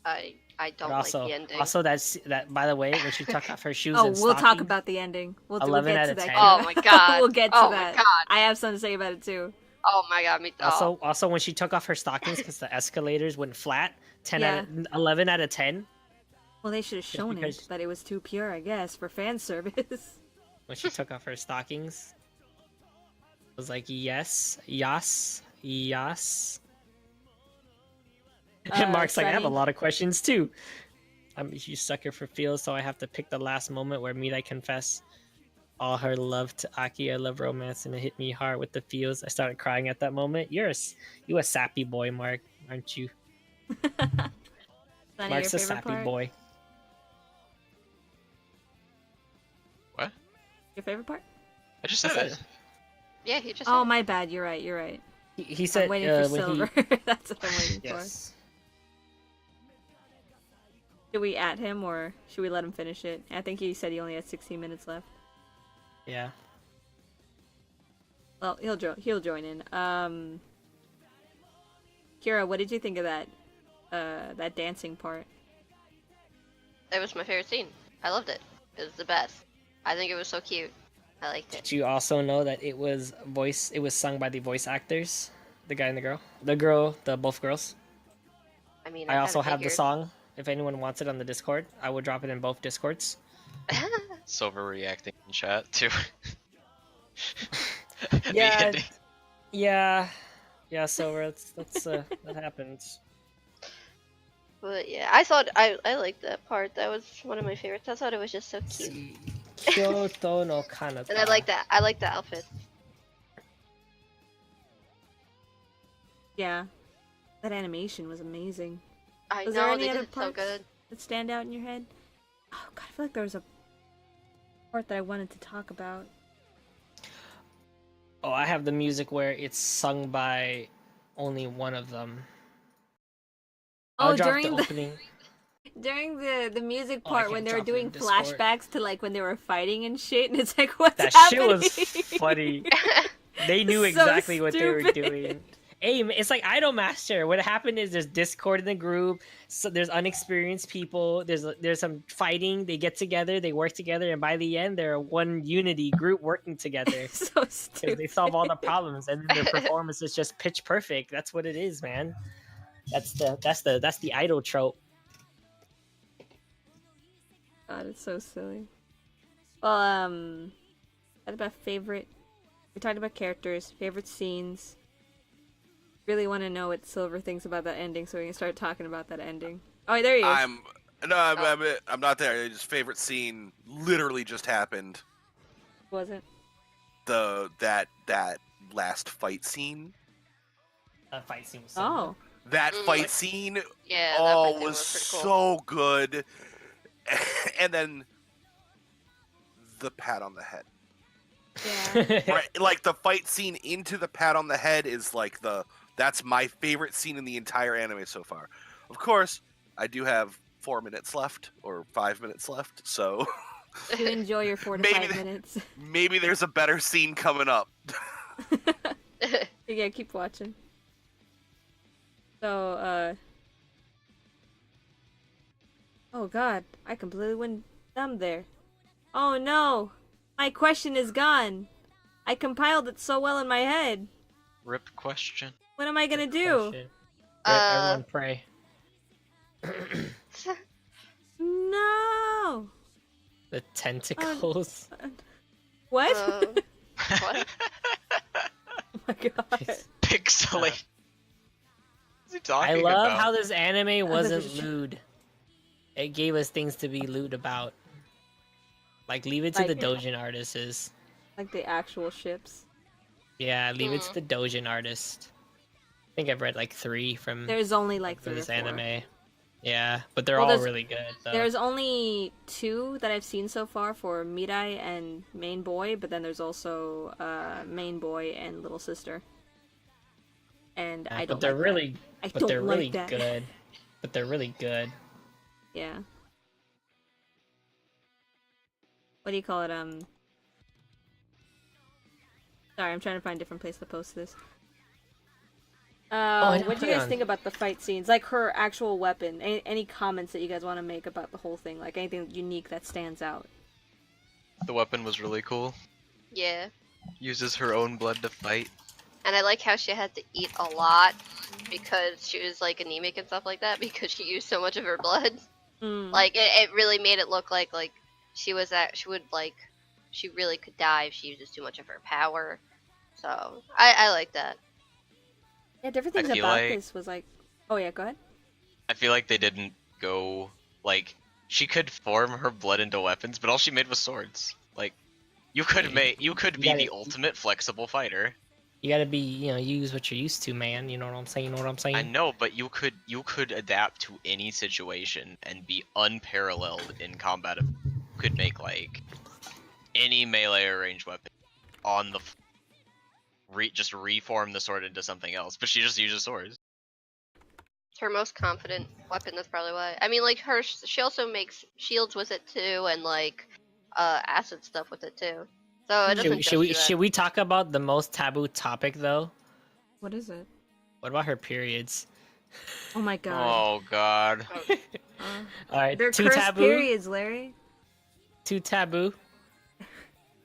I don't But also, like the ending. also that by the way, when she took off her shoes Oh, and we'll talk stockings- about the ending. We'll 11 get out to of that. 10. Oh my god. We'll get to Oh that. my god. I have something to say about it too. Oh my god, me oh. Also when she took off her stockings because the escalators went flat, 11 out of 10. Well, they should have shown because- it, but it was too pure, I guess, for fan service. When she took off her stockings, I was like, yes, yes, yes. And Mark's like, I have a Sunny? lot of questions too. I'm a huge sucker for feels, so I have to pick the last moment where Mirai confess all her love to Aki. I love romance, and it hit me hard with the feels. I started crying at that moment. You a sappy boy, Mark, aren't you? Sunny, Mark's your a favorite sappy part? boy. What? Your favorite part? I just said it. Yeah, he just Oh, said my bad. You're right. You're right. He said I'm waiting for when Silver. That's what I'm waiting yes. for. Should we at him or should we let him finish it? I think he said he only had 16 minutes left. Yeah. Well, he'll join in. Kira, what did you think of that dancing part? it was my favorite scene. I loved it. It was the best. I think it was so cute. I liked it. Did you also know that it was sung by the voice actors? The guy and the girl? The girl, both girls. I mean, I also kinda have the figured. song. If anyone wants it on the Discord, I will drop it in both Discords. Silver reacting in chat too. Yeah. Yeah, so that's that happens. But yeah, I liked that part. That was one of my favorites. I thought it was just so cute. Kyoto no Kanata. And I like that. I like the outfit. Yeah. That animation was amazing. I Was there know any they other did it so parts good. that stand out in your head? Oh god, I feel like there was a part that I wanted to talk about. Oh, I have the music where it's sung by only one of them. I'll Oh, drop during the opening. during the music Oh, I part can't when they were drop it doing in Discord. flashbacks to like when they were fighting and shit, and it's like what's That happening? shit was funny. They knew So exactly what they were stupid. doing. Hey, it's like Idolmaster. What happened is there's Discord in the group. So there's unexperienced people. There's some fighting. They get together. They work together, and by the end, they're one unity group working together So because stupid. they solve all the problems, and then their performance is just pitch perfect. That's what it is, man. That's the idol trope. God, it's so silly. Well, what about favorite? We talked about characters, favorite scenes. Really want to know what Silver thinks about that ending, so we can start talking about that ending. Oh, there he is. I'm not there. His favorite scene literally just happened. Was it? That last fight scene. That fight scene was so Oh, That Mm. fight scene, Yeah, that oh, fight scene was pretty cool. so good. And then the pat on the head. yeah. good. Right, like the fight scene into the pat on the head is like that's my favorite scene in the entire anime so far. Of course, I do have 4 minutes left or 5 minutes left, so You enjoy your 4 to Maybe 5 the- minutes. maybe there's a better scene coming up. Yeah, keep watching. So, oh god, I completely went dumb there. Oh no! My question is gone! I compiled it so well in my head. Rip question. What am I gonna Good do? question. Everyone pray. No! The tentacles. What? What? Oh my god. Pixelate. What's he I talking love about? how this anime wasn't lewd. It gave us things to be lewd about. Like, leave it to the Like- Dojin artists. Like the actual ships. Yeah, leave it to the Dojin artist. I think I've read like 3 from There's only like 3 or this 4. anime. Yeah, but they're Well, all there's- really good. Though. There's only 2 that I've seen so far for Mirai and Main Boy, but then there's also Main Boy and Little Sister. And I don't but they're like really, that. I but don't they're like really that. good. But they're really good. Yeah. What do you call it? Sorry, I'm trying to find a different place to post this. I didn't What do put you it guys on. think about the fight scenes? Like her actual weapon. Any comments that you guys want to make about the whole thing? Like anything unique that stands out? The weapon was really cool. Yeah. Uses her own blood to fight. And I like how she had to eat a lot because she was like anemic and stuff like that because she used so much of her blood. Mm. Like it really made it look like she really could die if she uses too much of her power. So I like that. Yeah, different I things feel about like- this was like, oh yeah, go ahead. I feel like they didn't go like she could form her blood into weapons, but all she made was swords. Like you could be gotta- the ultimate flexible fighter. You gotta be, use what you're used to, man. You know what I'm saying? You know what I'm saying? I know, but you could adapt to any situation and be unparalleled in combat. You could make like any melee or ranged weapon on the just reform the sword into something else, but she just uses swords. It's her most confident weapon. That's probably why. I mean, like she also makes shields with it too, and like acid stuff with it too. So it doesn't just do that. Should we talk about the most taboo topic though? What is it? What about her periods? Oh my god. Oh god. All right, They're 2 cursed taboo. periods, Larry. 2 taboo.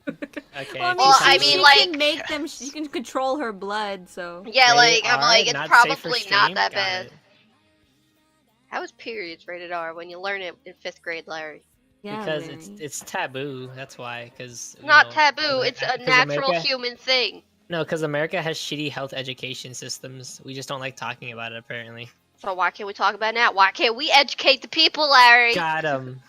Okay. Well, Well, I she mean, can like- make them. She can control her blood, so. Yeah, Rated like I'm R, like it's not safe for probably stream? not that Got bad. it. How is periods rated R when you learn it in 5th grade, Larry? Yeah, Because Larry. it's taboo. That's why. Because Not taboo. It's a natural America, human thing. No, because America has shitty health education systems. We just don't like talking about it. Apparently. So why can't we talk about it now? Why can't we educate the people, Larry? Got him.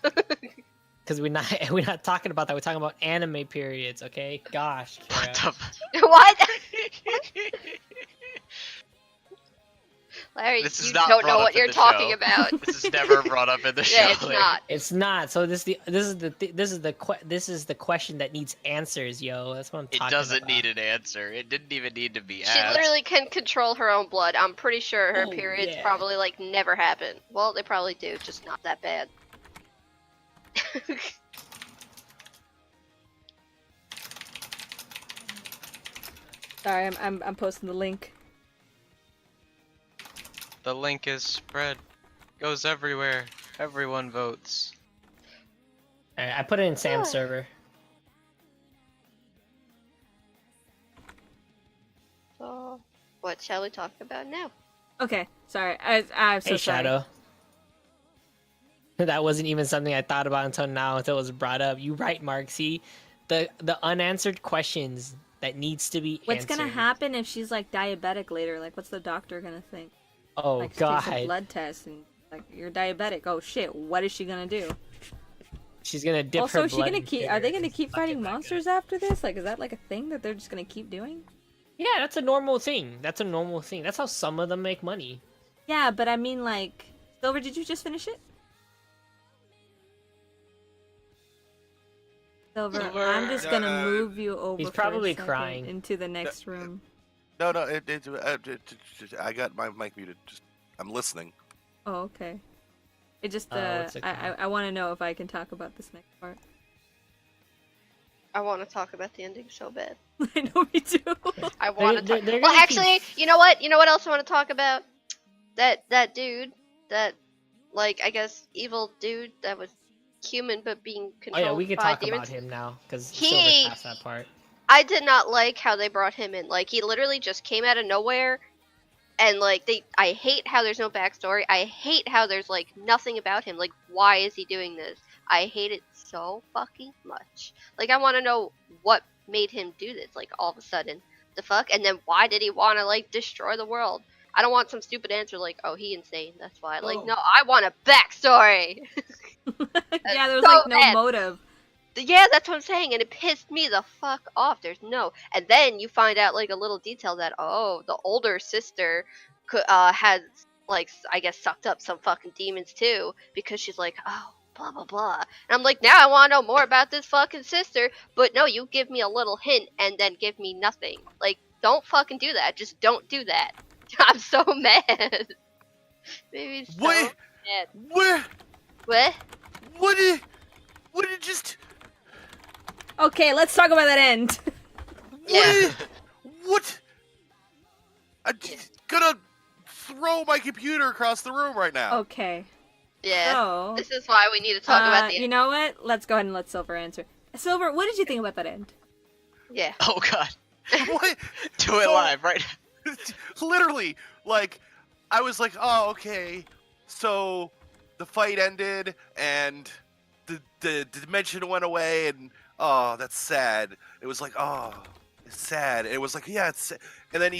Because we're not talking about that. We're talking about anime periods. Okay. Gosh. What Kara. the What? Larry, This is you not don't brought know up what in you're the talking show. about. This is never brought up in the show. Yeah, it's Larry. not. It's not. So this is the question that needs answers, yo. That's what I'm It talking doesn't about. need an answer. It didn't even need to be She asked. literally can control her own blood. I'm pretty sure her Oh, periods yeah. probably like never happen. Well, they probably do, just not that bad. Sorry, I'm posting the link. The link is spread. Goes everywhere. Everyone votes. All right, I put it in Sam's server. So, what shall we talk about now? Okay, sorry. I'm so Hey, sorry. Shadow. That wasn't even something I thought about until now, until it was brought up. You right, Mark. See, the unanswered questions that needs to be What's gonna answered. happen if she's like diabetic later? Like, what's the doctor gonna think? Oh Like, she takes a God, blood test and like you're diabetic. Oh shit, what is she gonna do? she's gonna dip Also, her is she blood gonna in keep? sugar Are they gonna and keep suck it fighting back up. monsters after this? Like, is that like a thing that they're just gonna keep doing? Yeah, that's a normal thing. That's a normal thing. That's how some of them make money. Yeah, but I mean, like, Silver, did you just finish it? Silver, Silver, I'm just gonna uh, move you over. He's for a probably second crying. into the next room. No, I got my mic muted. Just, I'm listening. Oh, okay. It just what's it I called? want to know if I can talk about this next part. I want to talk about the ending so bad. I know me too. I want to they're talk. Well, gonna actually, you know what? You know what else I want to talk about? that dude, that like I guess evil dude that was human but being Oh controlled yeah, we could by talk demons. about him now because He- Silver's past that part. I did not like how they brought him in. Like he literally just came out of nowhere, and like I hate how there's no backstory. I hate how there's like nothing about him. Like why is he doing this? I hate it so fucking much. Like I want to know what made him do this. Like all of a sudden, the fuck, and then why did he want to like destroy the world? I don't want some stupid answer like, oh, he insane. That's why. Like, Oh. no, I want a backstory. Yeah, there was so like no bad. motive. Yeah, that's what I'm saying, and it pissed me the fuck off. There's no, and then you find out like a little detail that the older sister had like I guess sucked up some fucking demons too because she's like blah blah blah, and I'm like now I want to know more about this fucking sister, but no, you give me a little hint and then give me nothing. Like don't fucking do that. Just don't do that. I'm so mad. Maybe so What? mad. What? What? What did just? Okay, let's talk about that end. Yeah. What? I'm gonna throw my computer across the room right now. Okay. Yeah. So, This is why we need to talk about the you know what? Let's go ahead and let Silver answer. Silver, what did you think about that end? Yeah. Oh god. What? Do it So- live right Literally, like, I was like, oh, okay. So the fight ended, and the dimension went away, and oh, that's sad. It was like, oh, it's sad. It was like, yeah, it's sad. And then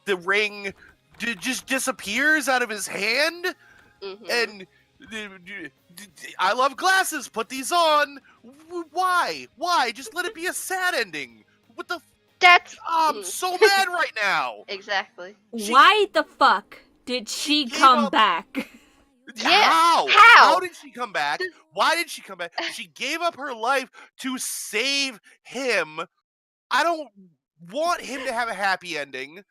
the ring just disappears out of his hand, Mm-hmm. and I love glasses. Put these on. Why? Why? Just let it be a sad ending. What the? That's I'm so mad right now. exactly. Why the fuck did she gave come up- back? Yeah, How? how? How did she come back? Why did she come back? She gave up her life to save him. I don't want him to have a happy ending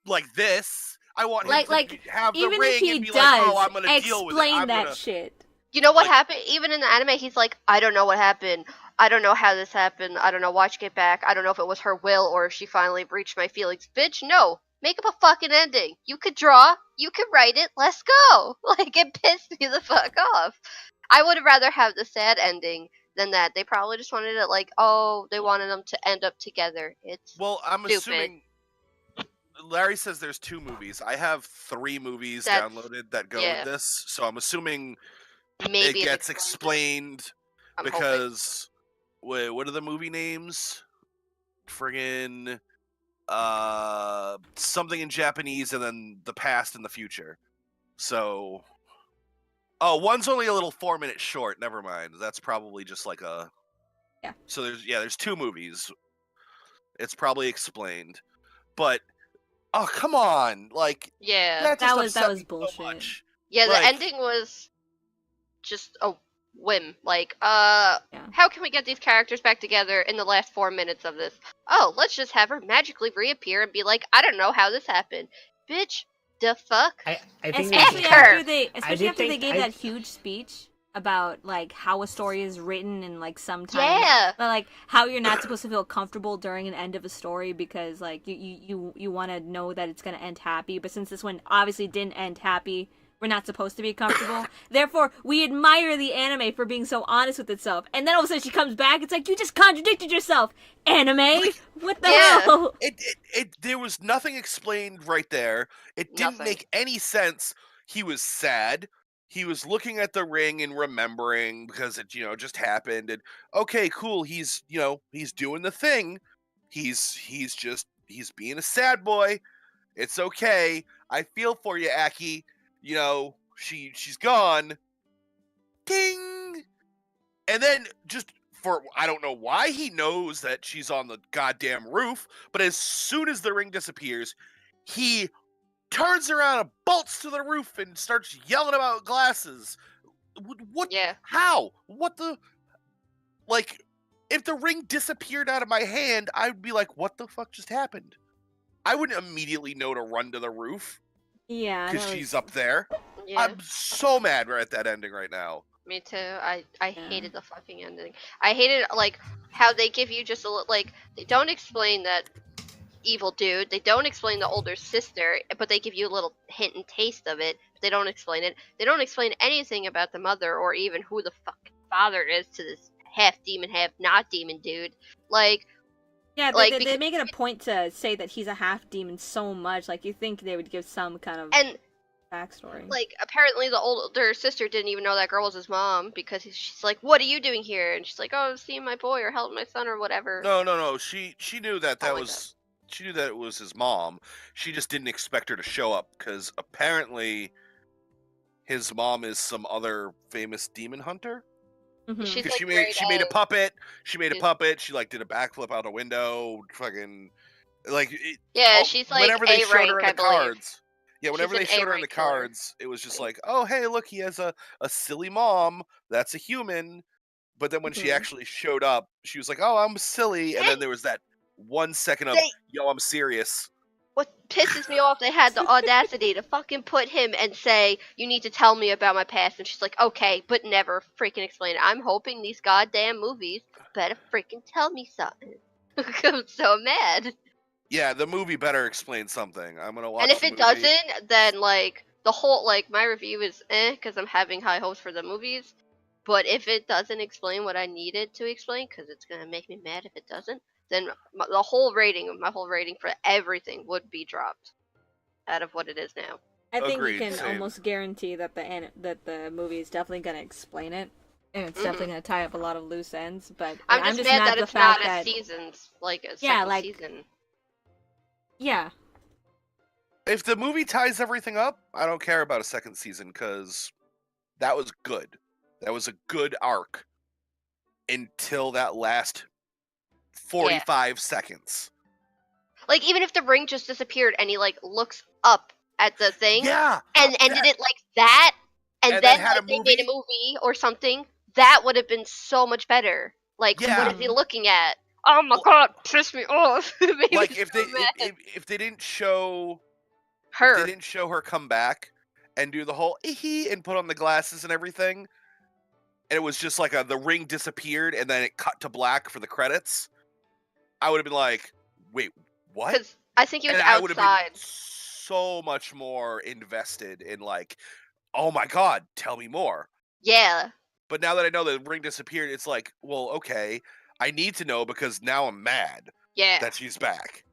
like this. I want him to have the Even ring if he and be does, like, "Oh, I'm gonna deal with it. explain I'm that gonna." shit. You know what Like- happened? Even in the anime, he's like, I don't know what happened. I don't know how this happened. I don't know why she get back. I don't know if it was her will or if she finally breached my feelings. Bitch, no. Make up a fucking ending. You could draw. You could write it. Let's go. Like, it pissed me the fuck off. I would rather have the sad ending than that. They probably just wanted it like, oh, they wanted them to end up together. It's Well, I'm Stupid. assuming. Larry says there's 2 movies. I have 3 movies That's- downloaded that go yeah. with this, so I'm assuming maybe it it's gets explained I'm hoping. because wait, what are the movie names? Friggin' something in Japanese and then the past and the future. So one's only a little 4-minute short. Never mind. That's probably just like a Yeah. So there's 2 movies. It's probably explained, but oh come on, like Yeah. that That just was upset me so bullshit. much. Yeah, the Like- ending was just a whim. Like, how can we get these characters back together in the last 4 minutes of this? Oh, let's just have her magically reappear and be like, I don't know how this happened. Bitch, the fuck? I think Especially Ask her. after they, did think- gave that huge speech about like how a story is written and like sometimes Yeah. but like how you're not supposed to feel comfortable during an end of a story because like you want to know that it's going to end happy, but since this one obviously didn't end happy, we're not supposed to be comfortable. Therefore, we admire the anime for being so honest with itself. And then all of a sudden she comes back, it's like you just contradicted yourself. Anime? What the Yeah. hell? There was nothing explained right there. It didn't Nothing. make any sense. He was sad. He was looking at the ring and remembering because it, just happened. And okay, cool. He's doing the thing. He's being a sad boy. It's okay. I feel for you, Aki. She's gone. Ding. And then just I don't know why he knows that she's on the goddamn roof, but as soon as the ring disappears, he turns around and bolts to the roof and starts yelling about glasses. What? Yeah. How? What the? Like, if the ring disappeared out of my hand, I'd be like, what the fuck just happened? I wouldn't immediately know to run to the roof Yeah, because that she's was- up there. Yeah. I'm so mad right at that ending right now. Me too. I hated the fucking ending. I hated like how they give you just a they don't explain that evil dude. They don't explain the older sister, but they give you a little hint and taste of it. But they don't explain it. They don't explain anything about the mother or even who the fucking father is to this half demon, half not demon dude. Like, Yeah, like they because, make it a point to say that he's a half demon so much. Like, you think they would give some kind of and backstory. like apparently the older sister didn't even know that girl was his mom because she's like, "What are you doing here?" And she's like, "Oh, seeing my boy or helping my son or whatever." No. She knew that Something like was she knew that it was his mom. She just didn't expect her to show up because apparently his mom is some other famous demon hunter. Mhm. She's Because like she made a great puppet. She made a She's- puppet. She like did a backflip out a window. Fucking like Yeah, she's like whenever they A showed her rank, in I the believe. cards. Yeah, whenever She's they an showed her in A-rank the killer. cards, it was just like, oh hey, look, he has a silly mom. That's a human. But then when she Mhm. actually showed up, she was like, oh, I'm silly. And then there was that 1 second of, They- yo, I'm serious. What pisses me off, they had the audacity to fucking put him and say, "You need to tell me about my past," and she's like, "Okay," but never freaking explain it. I'm hoping these goddamn movies better freaking tell me something. I'm so mad. Yeah, the movie better explain something. I'm gonna watch And if the it movie. doesn't, then like the whole like my review is because I'm having high hopes for the movies. But if it doesn't explain what I needed to explain, because it's gonna make me mad if it doesn't, then my whole rating for everything would be dropped out of what it is now. I think you Agreed, can same. almost guarantee that the movie is definitely going to explain it, and it's Mhm. definitely going to tie up a lot of loose ends. But I'm just mad that at the it's not fact a that seasons, like a Yeah, second like- season. yeah, If the movie ties everything up, I don't care about a second season because that was good. That was a good arc until that last 45 seconds. Like even if the ring just disappeared and he like looks up at the thing Yeah, and ended it like that, and And then then had like a they made a movie? movie or something, that would have been so much better. Like Yeah. what is he looking at? Oh my Well- god, piss me off. It made like me if so they mad. if they didn't show Her. if they didn't show her come back and do the whole and put on the glasses and everything, and it was just like the ring disappeared and then it cut to black for the credits, I would have been like, wait, what? Because I think he was And I would have been outside. so much more invested in like, oh my god, tell me more. Yeah. But now that I know the ring disappeared, it's like, well, okay, I need to know because now I'm mad Yeah. that she's back.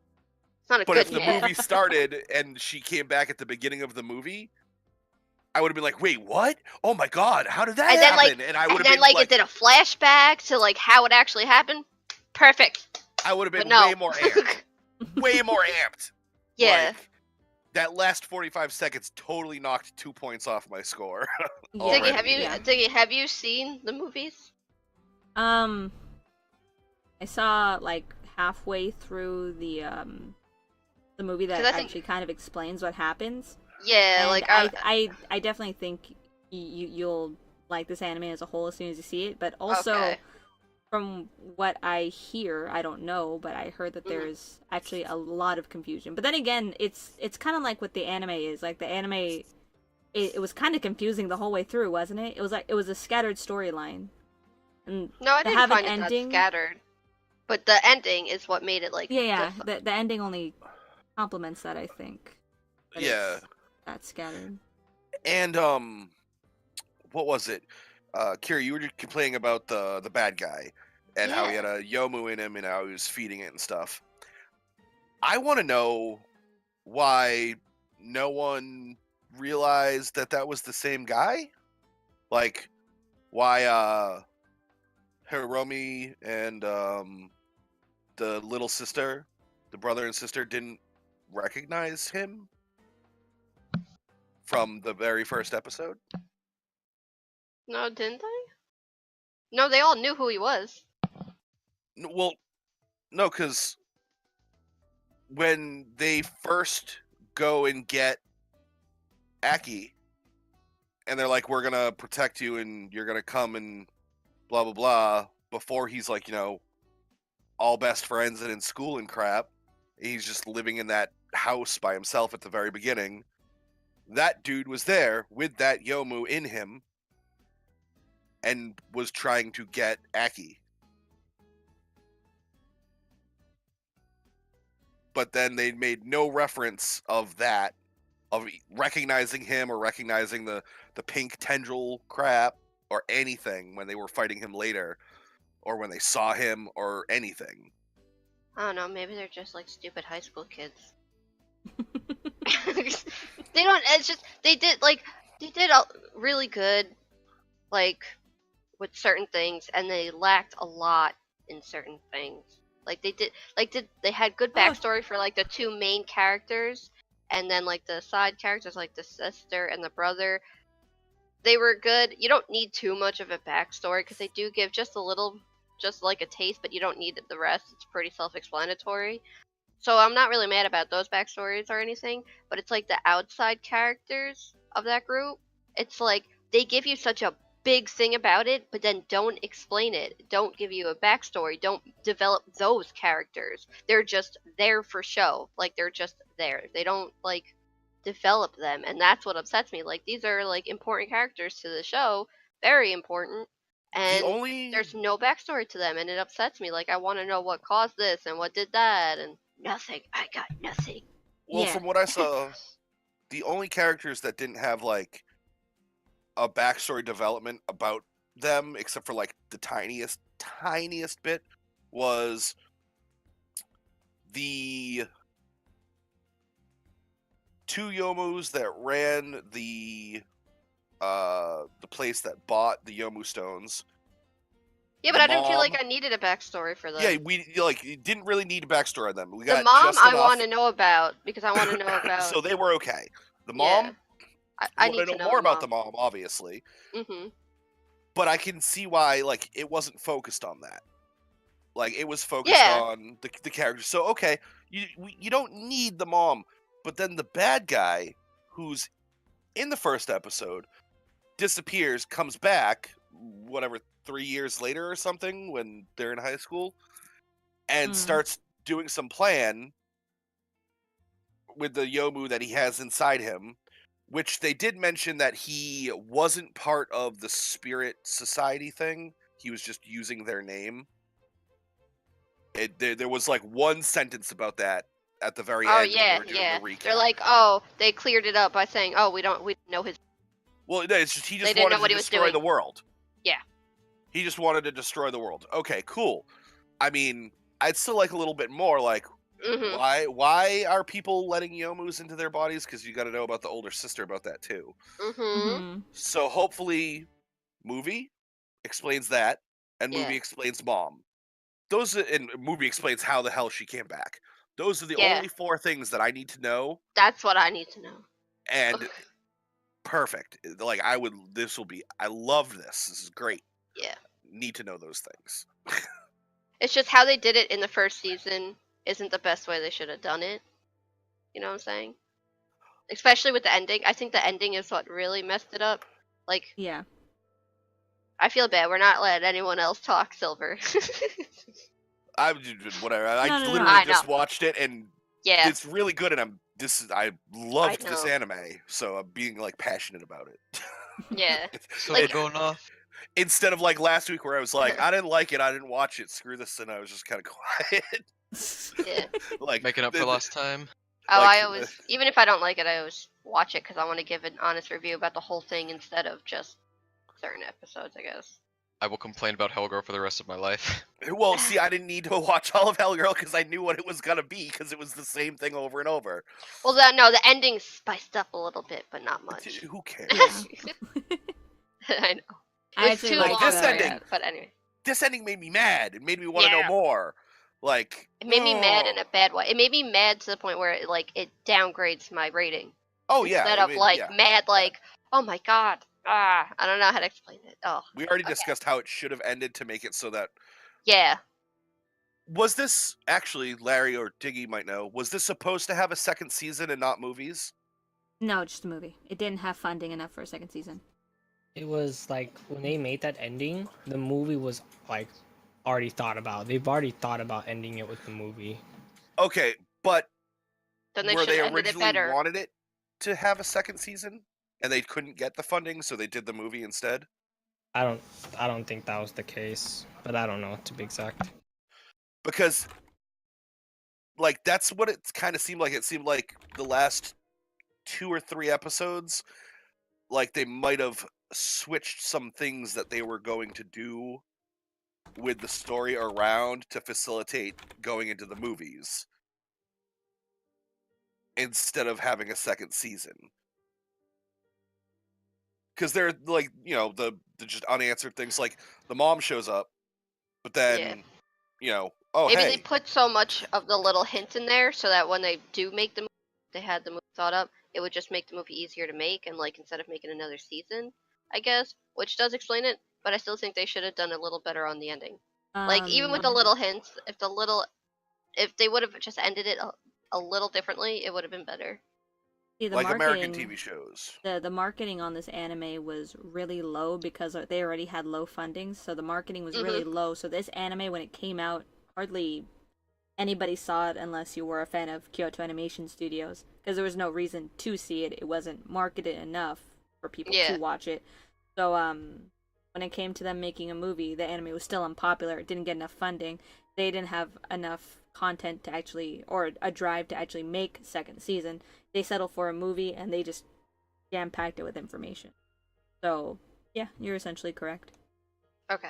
It's not a But good if the mad. movie started and she came back at the beginning of the movie, I would have been like, wait, what? Oh my god, how did that And then happen? like And I would and have then been like is it a flashback to like how it actually happened? Perfect. I would have But been no. way more amped. Way more amped. Yeah. Like, that last 45 seconds totally knocked 2 points off my score. yeah. Already. Diggy, have you seen the movies? I saw like halfway through the movie that 'Cause I think- actually kind of explains what happens. Yeah, And like I definitely think you'll like this anime as a whole as soon as you see it. But also, Okay. from what I hear, I don't know, but I heard that Mhm. there's actually a lot of confusion. But then again, it's kind of like what the anime is. Like the anime, it was kind of confusing the whole way through, wasn't it? It was like it was a scattered storyline. And No, I to didn't have find an it ending. that scattered. But the ending is what made it like Yeah. diff- The ending only complements that, I think. That Yeah. it's that scattered. And what was it? Kira, you were just complaining about the bad guy and how he Yeah. had a Yomu in him and how he was feeding it and stuff. I want to know why no one realized that that was the same guy. Like, why Hiromi and the little sister, the brother and sister, didn't recognize him from the very first episode. No, didn't they? No, they all knew who he was. Well, no, because when they first go and get Aki, and they're like, "We're gonna protect you, and you're gonna come and blah blah blah," before he's like, all best friends and in school and crap, he's just living in that house by himself at the very beginning. That dude was there with that Yomu in him and was trying to get Aki. but then they made no reference of that, of recognizing him or recognizing the pink tendril crap or anything when they were fighting him later, or when they saw him or anything. I don't know. Maybe they're just like stupid high school kids. They don't. It's just they did really good, like with certain things, and they lacked a lot in certain things. Like they had good backstory for like the two main characters, and then like the side characters, like the sister and the brother. They were good. You don't need too much of a backstory because they do give just a little, just like a taste, but you don't need the rest. It's pretty self-explanatory. So I'm not really mad about those backstories or anything, but it's like the outside characters of that group. It's like they give you such a big thing about it, but then don't explain it. Don't give you a backstory. Don't develop those characters. They're just there for show. Like they're just there. They don't like develop them, and that's what upsets me. Like these are like important characters to the show, very important, and there's no backstory to them, and it upsets me. Like I want to know what caused this and what did that, and nothing. I got nothing. Well, Yeah. from what I saw, the only characters that didn't have like a backstory development about them, except for like the tiniest bit, was the two Yomus that ran the place that bought the Yomu stones. Yeah, but I didn't feel like I needed a backstory for them. Yeah, we didn't really need a backstory on them. We got the mom just I enough. want to know about because I want to know about. So they were okay. The mom, yeah. I want need to know more about the mom, obviously. Mm-hmm. But I can see why, like, it wasn't focused on that. Like, it was focused on the characters. So okay, you don't need the mom, but then the bad guy, who's in the first episode, disappears, comes back, whatever, 3 years later or something, when they're in high school, and starts doing some plan with the Yomu that he has inside him, which they did mention that he wasn't part of the Spirit Society thing. He was just using their name. There was like one sentence about that at the very end. Yeah. They're like, oh, they cleared it up by saying, oh, we don't know his. Well, it's just he just didn't know wanted what to he was destroy doing. the world. Yeah. He just wanted to destroy the world. Okay, cool. I mean, I'd still like a little bit more. Like, why are people letting Yomus into their bodies? Because you got to know about the older sister about that too. So hopefully, movie explains that, and movie explains mom. And movie explains how the hell she came back. Those are the only 4 things that I need to know. That's what I need to know. And perfect. Like I love this. This is great. Yeah. Need to know those things. It's just how they did it in the first season isn't the best way they should have done it. You know what I'm saying? Especially with the ending. I think the ending is what really messed it up. Like, yeah. I feel bad. We're not letting anyone else talk, Silver. Whatever. I No. literally just watched it, and it's really good. And I loved this anime, so I'm being like passionate about it. Yeah. So like, going off. Instead of like last week where I was like, I didn't like it, I didn't watch it, screw this, and I was just kind of quiet. Yeah. Like making up for lost time. Oh, I always, even if I don't like it, I always watch it because I want to give an honest review about the whole thing instead of just certain episodes, I guess. I will complain about Hellgirl for the rest of my life. Well, see, I didn't need to watch all of Hellgirl because I knew what it was gonna be because it was the same thing over and over. Well, the ending spiced up a little bit, but not much. Who cares? I know. It's too long. This ending, but anyway. This ending made me mad. It made me want to know more. Like it made me mad in a bad way. It made me mad to the point where it downgrades my rating. Oh yeah. Instead of mad, oh my god. I don't know how to explain it. Oh. We already discussed how it should have ended to make it so that. Yeah. Was this actually, Larry or Diggy might know, was this supposed to have a second season and not movies? No, just a movie. It didn't have funding enough for a second season. It was like when they made that ending, the movie was like already thought about. They've already thought about ending it with the movie. Okay, but then they were they originally wanted it to have a second season and they couldn't get the funding, so they did the movie instead? I don't think that was the case, but I don't know to be exact. Because like that's what it kind of seemed like. It seemed like the last 2 or 3 episodes, like they might have switched some things that they were going to do with the story around to facilitate going into the movies instead of having a second season. Because they're like, the just unanswered things, like the mom shows up, but then, oh, Maybe they hey, put so much of the little hints in there so that when they do make the movie, they had the movie thought up, it would just make the movie easier to make, and like instead of making another season, I guess, which does explain it, but I still think they should have done a little better on the ending. Like even with the little hints, if they would have just ended it a little differently, it would have been better. See, like American TV shows. The marketing on this anime was really low because they already had low funding, so the marketing was really low. So this anime, when it came out, hardly anybody saw it unless you were a fan of Kyoto Animation Studios, because there was no reason to see it. It wasn't marketed enough for people to watch it. So when it came to them making a movie, the anime was still unpopular. It didn't get enough funding. They didn't have enough content to actually, or a drive to actually make second season. They settled for a movie and they just jam-packed it with information. So yeah, you're essentially correct. Okay.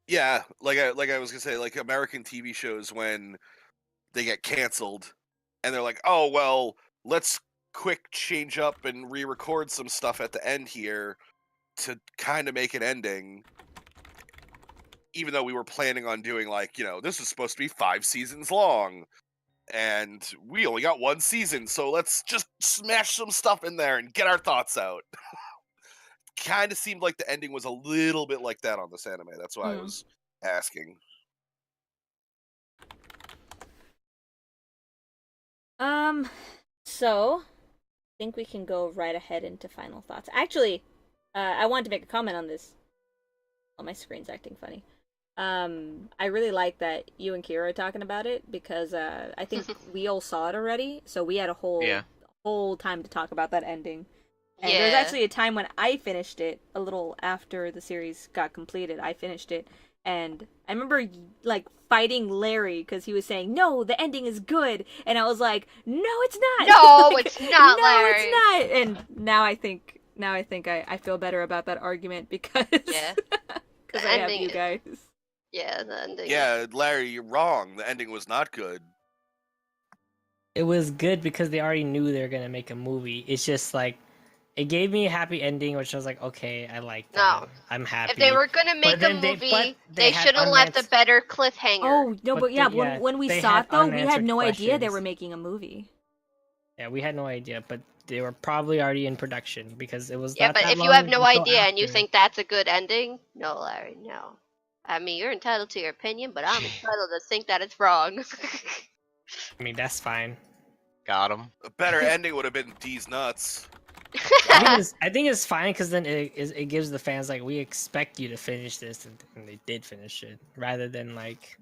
Yeah, like I was gonna say, like American TV shows, when they get canceled and they're like, oh well, let's quick change up and re-record some stuff at the end here to kind of make an ending, even though we were planning on doing, like, this is supposed to be 5 seasons long and we only got 1 season, so let's just smash some stuff in there and get our thoughts out. Kind of seemed like the ending was a little bit like that on this anime. That's why I was asking. So I think we can go right ahead into final thoughts. Actually, I wanted to make a comment on this. Oh, my screen's acting funny. I really like that you and Kira are talking about it, because I think we all saw it already, so we had a whole time to talk about that ending. And there was actually a time when I finished it a little after the series got completed. I finished it, and I remember like fighting Larry because he was saying, "No, the ending is good," and I was like, "No, it's not. No, like, it's not, no, Larry. it's not." And now I think I feel better about that argument because because I have you guys. Yeah, the ending. Yeah, Larry, you're wrong. The ending was not good. It was good because they already knew they were gonna make a movie. It's just like, it gave me a happy ending, which I was like, okay, I like that. No. I'm happy. If they were gonna make a movie, they should have left a better cliffhanger. Oh no, but yeah, when we saw it though, we had no idea they were questions. making a movie. Yeah, we had no idea, but they were probably already in production because it was. Yeah, not but that if you long have no until idea and you after. think that's a good ending, no, Larry, no. I mean, you're entitled to your opinion, but I'm entitled to think that it's wrong. I mean, that's fine. Got him. A better ending would have been D's nuts. I think it's fine because then it gives the fans, like, we expect you to finish this, and they did finish it, rather than like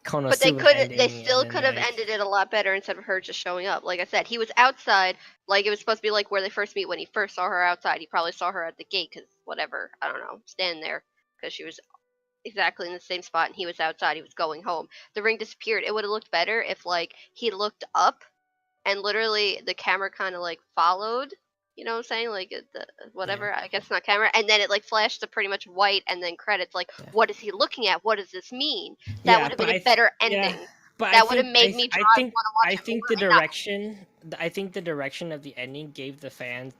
Konosuba. But they still could have ended it a lot better instead of her just showing up. Like I said, he was outside. Like, it was supposed to be like where they first meet. When he first saw her outside, he probably saw her at the gate because whatever, I don't know, standing there because she was exactly in the same spot and he was outside. He was going home. The ring disappeared. It would have looked better if like he looked up and literally the camera kind of like followed. You know what I'm saying? Like whatever. Yeah. I guess not camera. And then it like flashed to pretty much white and then credits. Like, what is he looking at? What does this mean? That would have been a better ending. But that would have made me I think the direction. I think the direction of the ending gave the fans,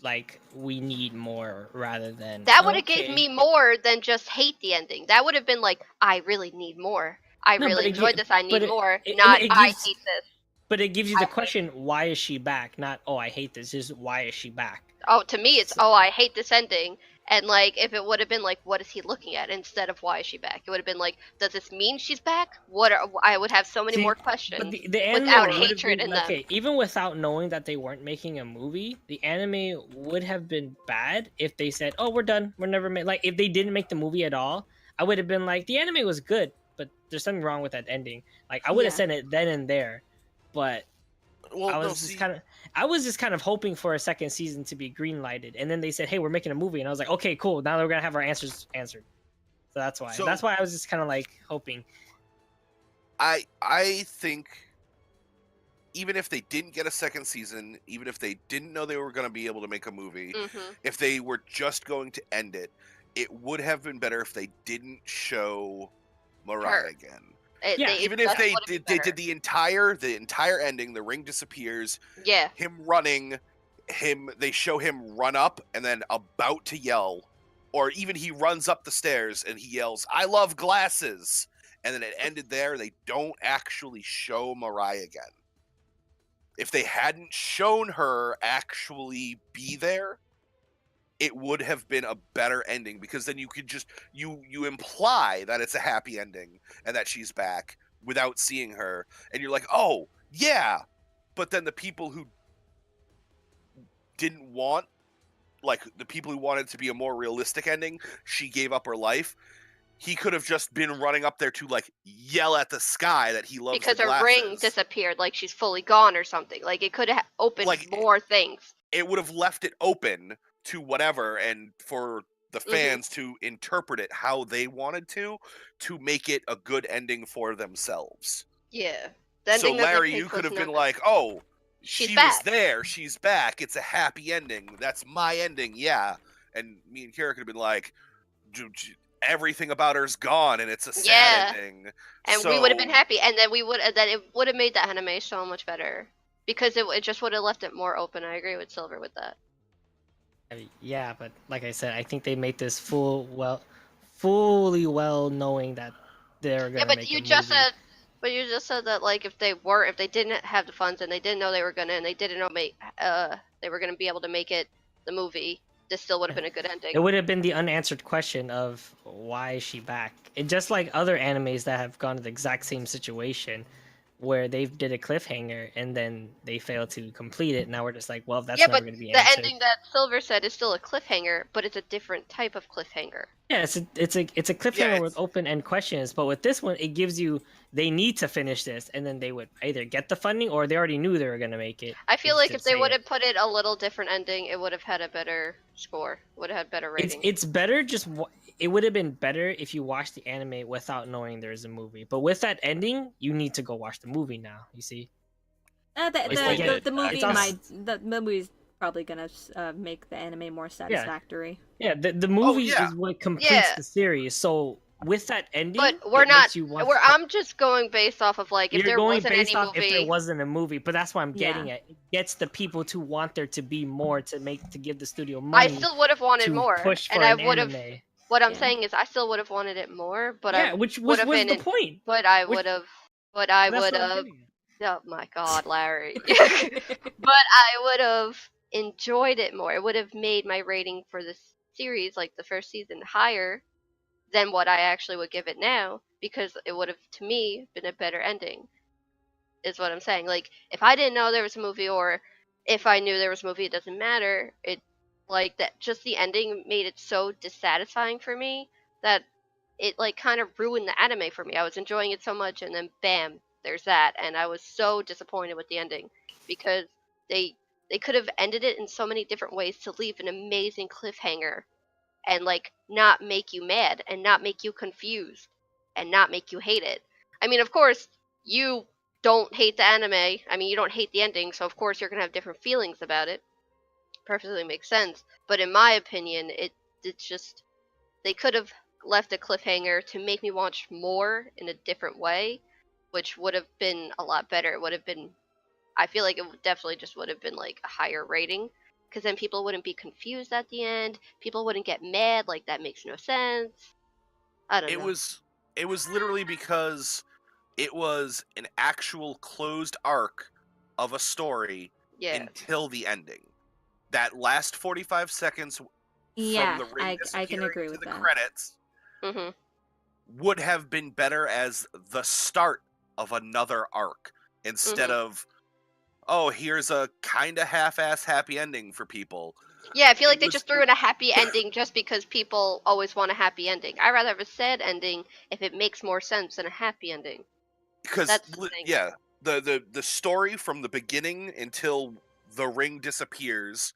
like, we need more, rather than that would have gave me more than just hate the ending. That would have been like, I really need more. I really enjoyed this. I need more. Not I hate this. But it gives you the question, why is she back? Not, oh, I hate this. Just, why is she back? Oh, to me, it's, oh, I hate this ending. And, like, if it would have been, like, what is he looking at instead of why is she back? It would have been, like, does this mean she's back? I would have so many more questions but the anime without would have hatred been, in them. okay, even without knowing that they weren't making a movie, the anime would have been bad if they said, oh, we're done. We're never made. Like, if they didn't make the movie at all, I would have been like, the anime was good, but there's something wrong with that ending. Like, I would have said it then and there, but... Well, I was just kind of hoping for a second season to be green lighted, and then they said, "Hey, we're making a movie," and I was like, "Okay, cool. Now we're gonna have our answers answered." So that's why. That's why I was just kind of like hoping. I think even if they didn't get a second season, even if they didn't know they were going to be able to make a movie, if they were just going to end it, it would have been better if they didn't show Mariah again. Even if they did the entire ending, the ring disappears. Yeah. Him running, they show him run up and then about to yell, or even he runs up the stairs and he yells, "I love glasses," and then it ended there. They don't actually show Mariah again. If they hadn't shown her actually be there, it would have been a better ending, because then you could just you imply that it's a happy ending and that she's back without seeing her, and you're like, oh yeah, but then the people who didn't want, like the people who wanted to be a more realistic ending, she gave up her life. He could have just been running up there to like yell at the sky that he loves because the her ring disappeared, like she's fully gone or something. Like it could have opened more things. It would have left it open to whatever, and for the fans to interpret it how they wanted to make it a good ending for themselves. Yeah. So Larry, you could have been like, oh, she was there, she's back, it's a happy ending, that's my ending, yeah. And me and Kara could have been like, everything about her's gone and it's a sad ending. And we would have been happy, and then it would have made that anime so much better, because it just would have left it more open. I agree with Silver with that. Yeah, but like I said, I think they made this fully well knowing that they're gonna make a movie. But you just said that, like, if they didn't have the funds and they didn't know they were gonna, and they didn't know they were gonna be able to make it the movie, this still would have been a good ending. It would have been the unanswered question of why is she back? It just like other animes that have gone to the exact same situation, where they did a cliffhanger and then they failed to complete it. Now we're just like, well, that's never going to be answered. The ending that Silver said is still a cliffhanger, but it's a different type of cliffhanger. Yeah, it's a cliffhanger with open-end questions, but with this one, it gives you, they need to finish this, and then they would either get the funding or they already knew they were going to make it. I feel like if they would have put it a little different ending, it would have had a better score, would have had better rating. It's better it would have been better if you watched the anime without knowing there's a movie. But with that ending, you need to go watch the movie now, you see? The movie's probably gonna make the anime more satisfactory. Yeah, the movie is what completes the series. So with that ending, but I'm just going based off of like if there wasn't any movie. If there wasn't a movie, but that's what I'm getting at. It gets the people to want there to be more, to give the studio money. I still would have wanted more, and I would have. What I'm saying is, I still would have wanted it more, but which was the point. But I would have. Oh my God, Larry! But I would have enjoyed it more. It would have made my rating for this series, like the first season, higher than what I actually would give it now, because it would have, to me, been a better ending. Is what I'm saying. Like, if I didn't know there was a movie, or if I knew there was a movie, it doesn't matter. Like that, just the ending made it so dissatisfying for me that it like kind of ruined the anime for me. I was enjoying it so much, and then bam, there's that, and I was so disappointed with the ending, because they could have ended it in so many different ways to leave an amazing cliffhanger, and like not make you mad, and not make you confused, and not make you hate it. I mean, of course, you don't hate the anime. I mean, you don't hate the ending, so of course you're gonna have different feelings about it. Perfectly makes sense, but in my opinion, it's just, they could have left a cliffhanger to make me watch more in a different way, which would have been a lot better. It would have been, I feel like it definitely just would have been like a higher rating, because then people wouldn't be confused at the end. People wouldn't get mad, like that makes no sense. I don't know. It was literally because it was an actual closed arc of a story until the ending. That last 45 seconds from the ring I can agree with the that. Credits would have been better as the start of another arc, instead of, oh, here's a kind of half-ass happy ending for people. Yeah, I feel like they just threw in a happy ending just because people always want a happy ending. I'd rather have a sad ending if it makes more sense than a happy ending. Because, the story from the beginning until the ring disappears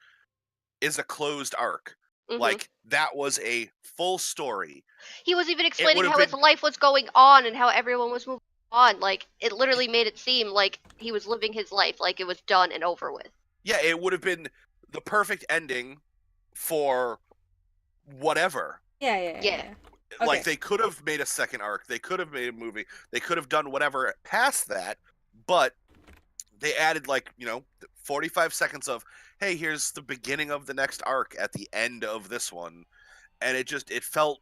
is a closed arc. Like, that was a full story. He was even explaining how his life was going on and how everyone was moving on. Like, it literally made it seem like he was living his life, like it was done and over with. Yeah, it would have been the perfect ending for whatever. Yeah. Like, Okay. they could have made a second arc. They could have made a movie. They could have done whatever past that, but they added, like, 45 seconds of, hey, here's the beginning of the next arc at the end of this one. And it felt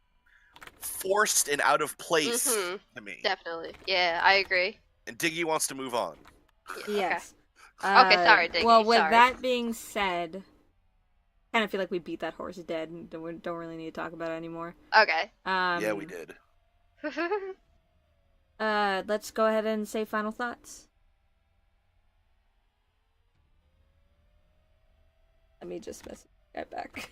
forced and out of place Mm-hmm. to me. Definitely. Yeah, I agree. And Diggy wants to move on. Yes. Okay, sorry, Diggy. Well, with sorry. that being said, kind of feel like we beat that horse dead and don't really need to talk about it anymore. Okay. Yeah, we did. Let's go ahead and say final thoughts. Let me just message that back.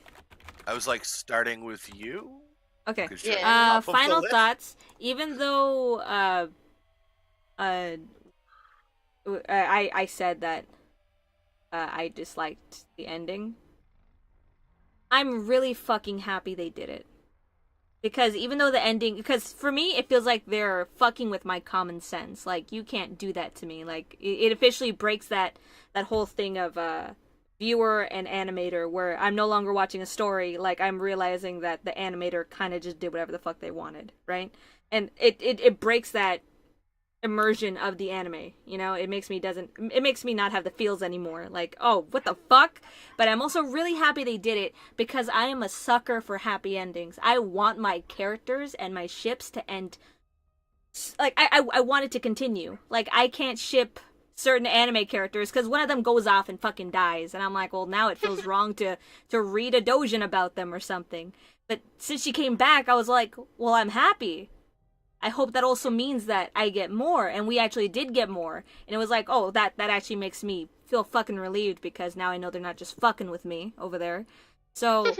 I was like, starting with you? Okay. 'Cause you're Yeah. top of the Final list. thoughts. Even though I said that I disliked the ending, I'm really fucking happy they did it. Because even though the ending, because for me it feels like they're fucking with my common sense. Like, you can't do that to me. Like, it officially breaks that whole thing of viewer and animator, where I'm no longer watching a story. Like, I'm realizing that the animator kind of just did whatever the fuck they wanted, right? And it breaks that immersion of the anime. It makes me not have the feels anymore. Like, oh, what the fuck? But I'm also really happy they did it, because I am a sucker for happy endings. I want my characters and my ships to end, like, I want it to continue. Like, I can't ship certain anime characters because one of them goes off and fucking dies, and I'm like, well, now it feels wrong to read a dojin about them or something. But since she came back, I was like, well, I'm happy. I hope that also means that I get more, and we actually did get more. And it was like, oh, that actually makes me feel fucking relieved, because now I know they're not just fucking with me over there. So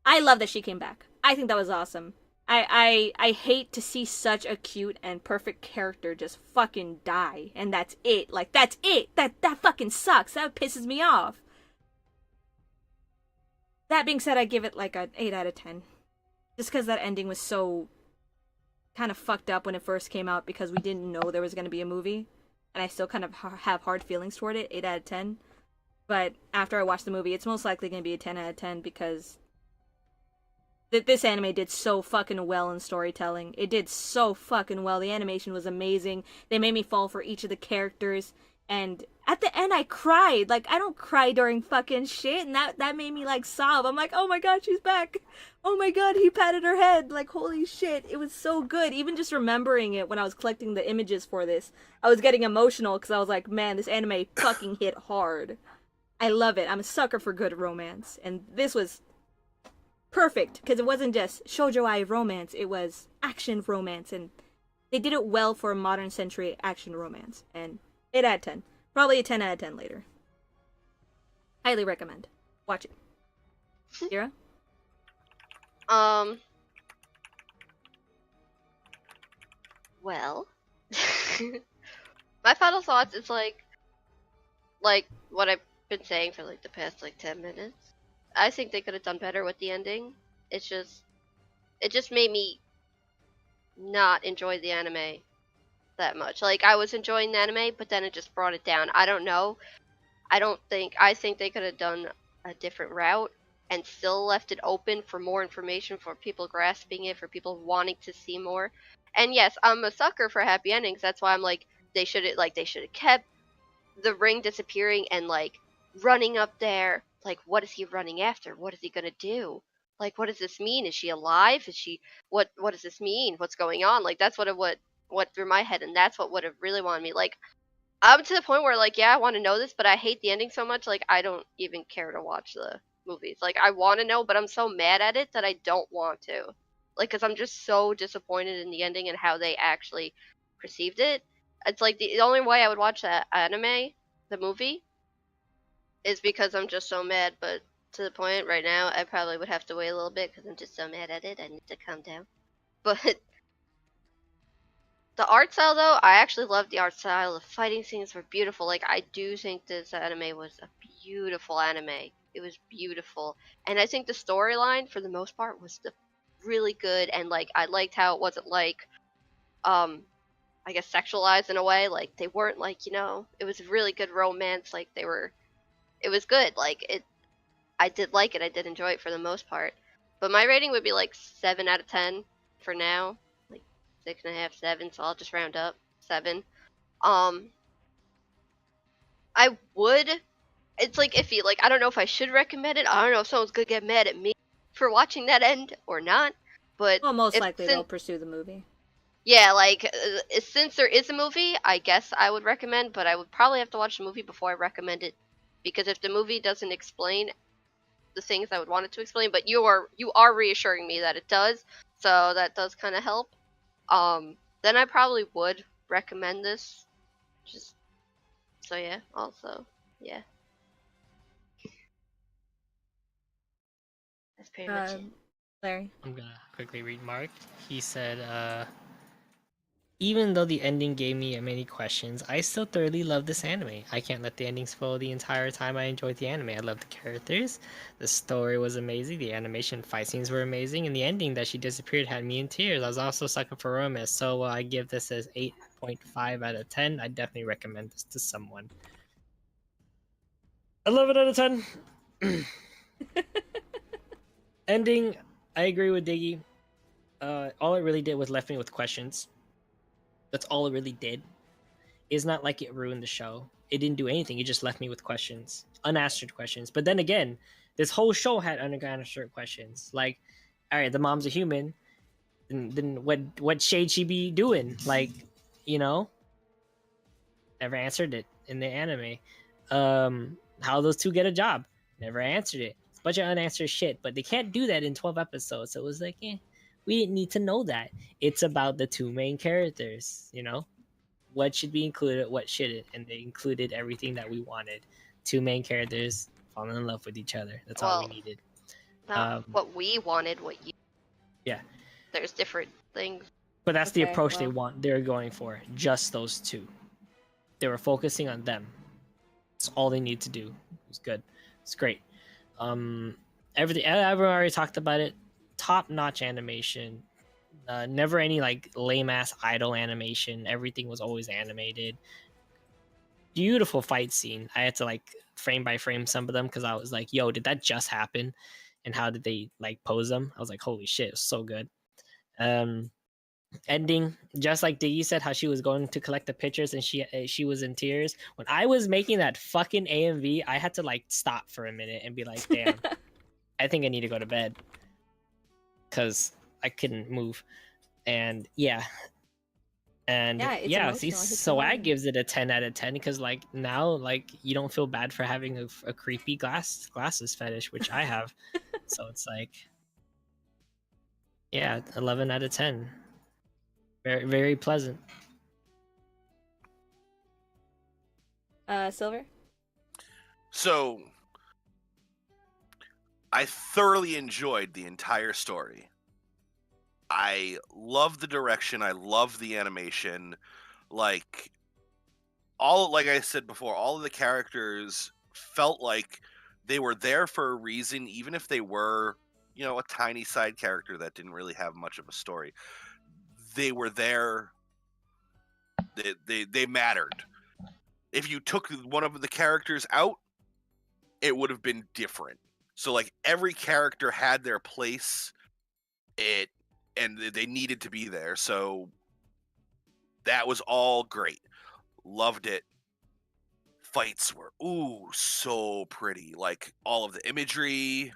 I love that she came back. I think that was awesome. I hate to see such a cute and perfect character just fucking die, and that's it. Like, that's it. That fucking sucks. That pisses me off. That being said, I give it like an 8 out of 10. Just because that ending was so kind of fucked up when it first came out, because we didn't know there was going to be a movie, and I still kind of have hard feelings toward it. 8 out of 10. But after I watch the movie, it's most likely going to be a 10 out of 10, because this anime did so fucking well in storytelling. It did so fucking well. The animation was amazing. They made me fall for each of the characters, and at the end I cried. Like, I don't cry during fucking shit, and that made me like sob. I'm like, oh my god, she's back. Oh my god, he patted her head. Like, holy shit, it was so good. Even just remembering it when I was collecting the images for this, I was getting emotional, because I was like, man, this anime fucking hit hard. I love it. I'm a sucker for good romance, and this was perfect, because it wasn't just shoujo ai romance, it was action romance, and they did it well for a modern century action romance. And 8 out of 10. Probably a 10 out of 10 later. Highly recommend. Watch it. Kira? Well, my final thoughts is like what I've been saying for like the past like 10 minutes. I think they could have done better with the ending. It just made me not enjoy the anime that much. Like, I was enjoying the anime, but then it just brought it down. I don't know. I think they could have done a different route and still left it open for more information, for people grasping it, for people wanting to see more. And yes, I'm a sucker for happy endings. That's why I'm like, they should have kept the ring disappearing and like running up there. Like, what is he running after? What is he gonna do? Like, what does this mean? Is she alive? Is she what does this mean? What's going on? Like, that's what what through my head, and that's what would have really wanted me. Like, I'm to the point where, like, yeah, I want to know this, but I hate the ending so much, like, I don't even care to watch the movies. Like, I want to know, but I'm so mad at it that I don't want to. Like, because I'm just so disappointed in the ending and how they actually perceived it. It's like the only way I would watch that anime, the movie, is because I'm just so mad. But to the point right now, I probably would have to wait a little bit because I'm just so mad at it. I need to calm down. But the art style, though, I actually love the art style. The fighting scenes were beautiful. Like, I do think this anime was a beautiful anime. It was beautiful. And I think the storyline, for the most part, was really good. And, like, I liked how it wasn't like, I guess, sexualized in a way. Like they weren't like, it was really good romance. Like it was good. Like I did like it. I did enjoy it for the most part. But my rating would be like 7 out of 10 for now, like 6.5, 7. So I'll just round up 7. Um, I would. It's like iffy. Like I don't know if I should recommend it. I don't know if someone's gonna get mad at me for watching that end or not. But Well, most if likely they'll pursue the movie. yeah, like since there is a movie, I guess I would recommend. But I would probably have to watch the movie before I recommend it, because if the movie doesn't explain the things I would want it to explain, but you are reassuring me that it does, so that does kind of help. Then I probably would recommend this. Just so yeah. Also, yeah, that's pretty much it. Larry. I'm gonna quickly read Mark. He said, even though the ending gave me many questions, I still thoroughly love this anime. I can't let the ending spoil the entire time I enjoyed the anime. I love the characters, the story was amazing, the animation fight scenes were amazing, and the ending that she disappeared had me in tears. I was also sucking for romance, so I give this as 8.5 out of 10. I definitely recommend this to someone. 11 out of 10. Ending, I agree with Diggy. All it really did was left me with questions. That's all it really did. It's not like it ruined the show. It didn't do anything. It just left me with questions, unanswered questions. But then again, this whole show had unanswered questions. Like, all right, the mom's a human. Then what shade she be doing? Like, you know, never answered it in the anime. How those two get a job? Never answered it. It's a bunch of unanswered shit. But they can't do that in 12 episodes. So it was like, we didn't need to know that. It's about the two main characters, what should be included, what shouldn't, and they included everything that we wanted. Two main characters falling in love with each other. That's all we Well, needed. not what we wanted. What you? Yeah, There's different things. but that's the Okay, approach well. they're going for. Just those two. They were focusing on them. That's all they need to do. It was good. It's great. Everything. Everyone already talked about it. Top-notch animation. Never any like lame ass idle animation. Everything was always animated. Beautiful fight scene. I had to like frame by frame some of them because I was like, yo, did that just happen? And how did they like pose them? I was like, holy shit, it was so good. Ending, just like Diggy said, how she was going to collect the pictures and she was in tears. When I was making that fucking AMV, I had to like stop for a minute and be like, damn, I think I need to go to bed because I couldn't move. And yeah, It's see, emotional. It hits you Swag hard. gives it a 10 out of 10 because like now like you don't feel bad for having a creepy glasses fetish, which I have. So it's like, yeah, 11 out of 10. Very, very pleasant. Silver. So, I thoroughly enjoyed the entire story. I love the direction. I love the animation. Like I said before, all of the characters felt like they were there for a reason, even if they were, a tiny side character that didn't really have much of a story. They were there. They mattered. If you took one of the characters out, it would have been different. So like every character had their place. And they needed to be there. So that was all great. Loved it. Fights were so pretty. Like all of the imagery.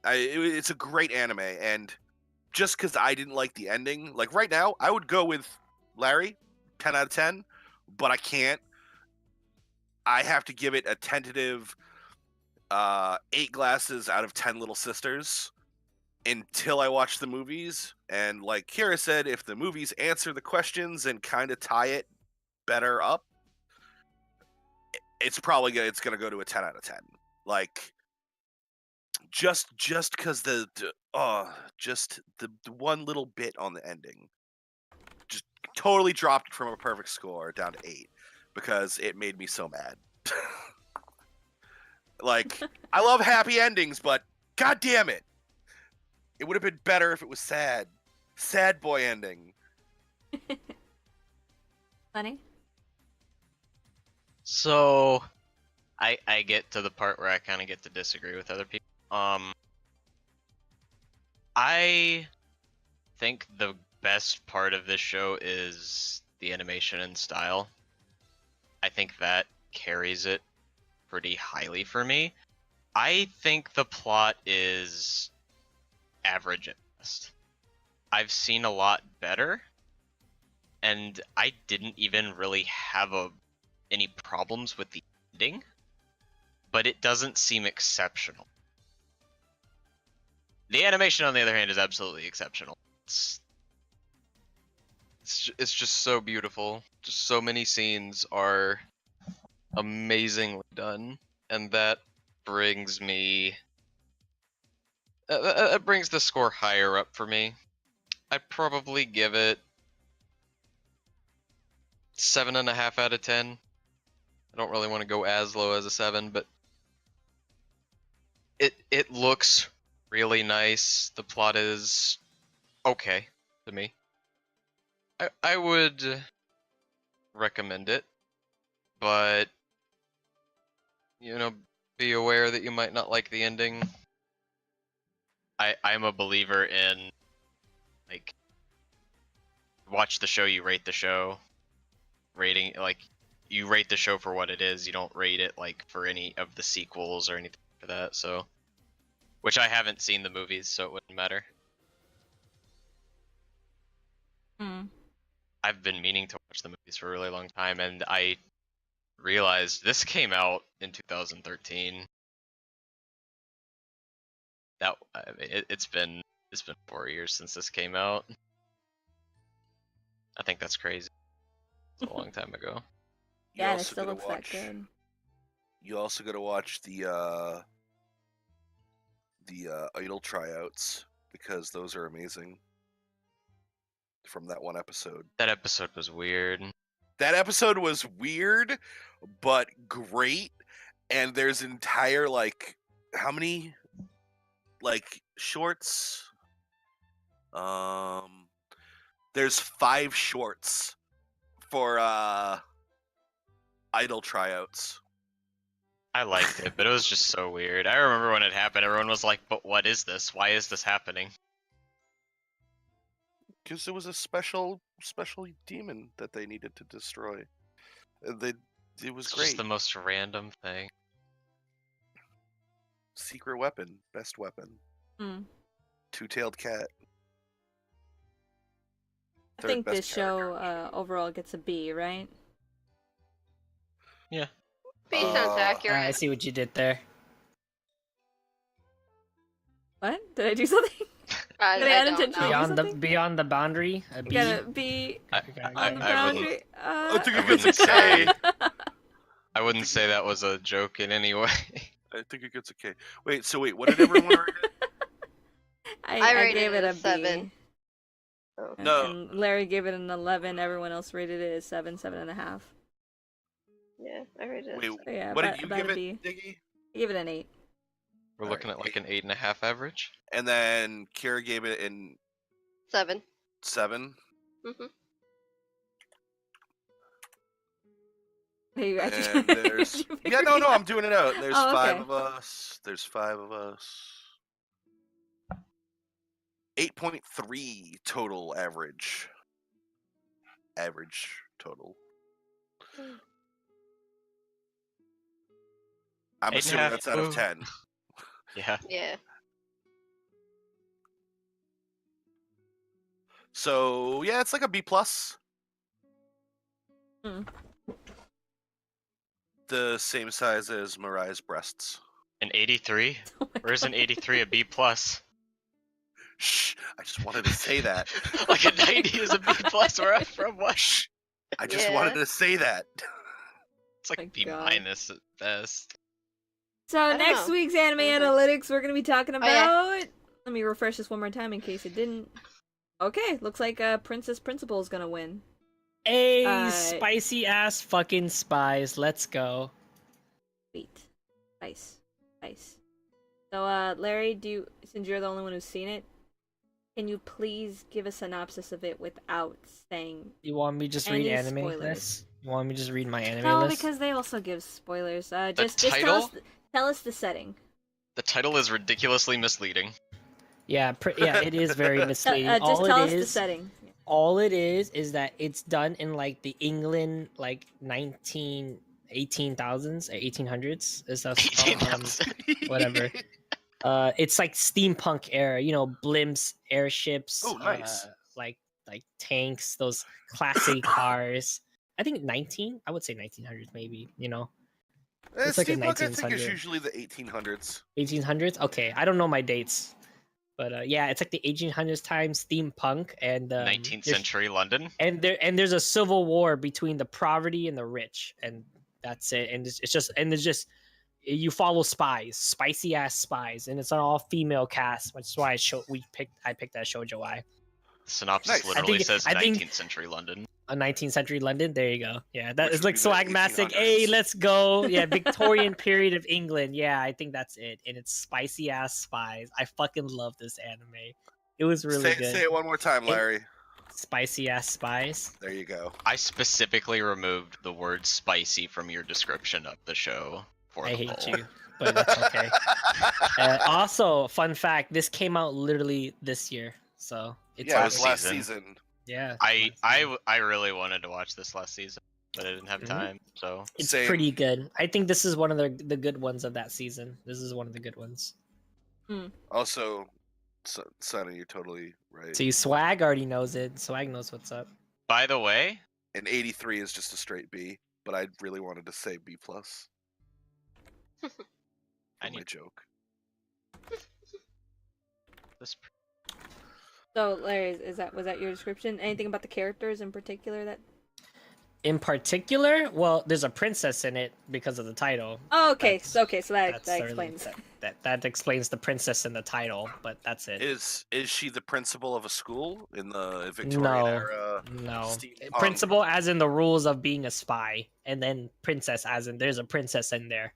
It's a great anime. And just because I didn't like the ending, like right now, I would go with Larry, 10 out of 10, but I can't. I have to give it a tentative 8 glasses out of 10 little sisters until I watch the movies. And like Kira said, if the movies answer the questions and kind of tie it better up, it's probably gonna go to a 10 out of 10. Like just because the one little bit on the ending just totally dropped it from a perfect score down to 8 because it made me so mad. Like I love happy endings, but god damn it, it would have been better if it was sad. Sad boy ending. Funny. So, I get to the part where I kind of get to disagree with other people. I think the best part of this show is the animation and style. I think that carries it pretty highly for me. I think the plot is average at best. I've seen a lot better, and I didn't even really have any problems with the ending, but it doesn't seem exceptional. The animation, on the other hand, is absolutely exceptional. It's just so beautiful. Just so many scenes are amazingly done, and that brings me. It brings the score higher up for me. I'd probably give it 7.5 out of 10. I don't really want to go as low as a 7, but it looks really nice. The plot is okay to me. I would recommend it, but be aware that you might not like the ending. I'm a believer in, like, watch the show, you rate the show. Rating, like, you rate the show for what it is. You don't rate it, like, for any of the sequels or anything like that, so. Which I haven't seen the movies, so it wouldn't matter. Hmm. I've been meaning to watch the movies for a really long time, and I realized this came out in 2013. It's been 4 years since this came out. I think that's crazy. It's a long time ago. You Yeah, and it also still gotta looks that watch. good. You also gotta watch the idol tryouts because those are amazing. From that one episode. That episode was weird. That episode was weird, but great. And there's entire how many shorts? There's 5 shorts for idol tryouts. I liked it, but it was just so weird. I remember when it happened, everyone was like, "But what is this? Why is this happening?" Because it was a special demon that they needed to destroy. It was It's great. just the most random thing. Secret weapon, best weapon. Hmm. Two-tailed cat. I Third think best this show overall gets a B, right? Yeah. B sounds Uh, accurate. I see what you did there. What? Did I do something? I Did I don't unintentionally know. do something? Beyond the boundary, a B. Gotta be I on the I wouldn't, boundary. I think I it gets wouldn't a K. say I wouldn't say that was a joke in any way. I think it gets a K. Wait, what did everyone rate it? I rated gave it it a a B. 7. And, No. and Larry gave it an 11. Everyone else rated it as 7, 7.5. Yeah, I rated it. Wait, So yeah, what about, did you about give a it, B. Diggy? I gave it an 8. We're looking at like an 8.5 average. And then Kira gave it in 7. 7. Mm-hmm. Hey, you And actually- there's you yeah, figured no, it I'm out. doing it out. There's Oh, 5 okay. of us. There's 5 of us. 8.3 total average. Average total. I'm 8.5, assuming that's out of ooh. 10. Yeah. Yeah. So yeah, it's like a B plus. Hmm. The same size as Mariah's breasts. An 83? Oh my Where's an God. 83 a B plus? Shh! I just wanted to say that. Like a 90 is a B plus. Where I'm from, what? Shh! I just Yeah. wanted to say that. It's like My B God. minus at best. So don't next know. week's anime Okay. analytics, we're gonna be talking about. yeah. Let me refresh this one more time in case it didn't. Okay, looks like Princess Principal is gonna win. Hey, spicy ass fucking spies. Let's go. Sweet, nice. So Larry, since you're the only one who's seen it, Can you please give a synopsis of it without saying You want me to just read any anime spoilers? list? You want me to just read my anime No, list? because they also give spoilers. The Just title? tell us the setting. The title is ridiculously misleading. Yeah, yeah, it is very misleading. Just tell us the setting. All it is that it's done in like the England like 18,000s, 1800s. Is that 18,000. whatever. It's like steampunk era, you know, blimps, airships, Oh, nice. like tanks, those classic cars. I think I would say 1900s maybe, you know. It's like a Steampunk, I think, is 1900. usually the 1800s. 1800s? Okay, I don't know my dates. But yeah, it's like the 1800s time steampunk and 19th century London. and there's a civil war between the poverty and the rich, and that's it. And it's just you follow spies, spicy ass spies, and it's an all female cast, which is why I picked that shoujo ai. The synopsis Nice. literally says I think- 19th century London. A 19th century London. There you go. Yeah, that Which is would like be the swagmastic. 1800s. Hey, let's go. Yeah, Victorian period of England. Yeah, I think that's it. And it's spicy ass spies. I fucking love this anime. It was really good. Say it one more time, Larry. Spicy ass spies. There you go. I specifically removed the word spicy from your description of the show for I the hate poll. you, but that's okay. Also, fun fact: this came out literally this year, so it's Yeah, it was last last season. season. yeah. I really wanted to watch this last season, but I didn't have Mhm. time. So It's Same. pretty good. I think this is one of the good ones of that season. This is one of the good ones. Also, Sonny, you're totally right. See, Swag already knows it. Swag knows what's up. by the way, And 83 is just a straight B, but I really wanted to say B plus. I For my need joke. this. So, Larry, was that your description? Anything about the characters in particular that? In particular, well, there's a princess in it because of the title. Oh, okay. That's- So that That's certainly- explains. that explains the princess in the title, but that's it. Is she the principal of a school in the Victorian No, era? no. Steampunk. Principal as in the rules of being a spy, and then princess as in there's a princess in there.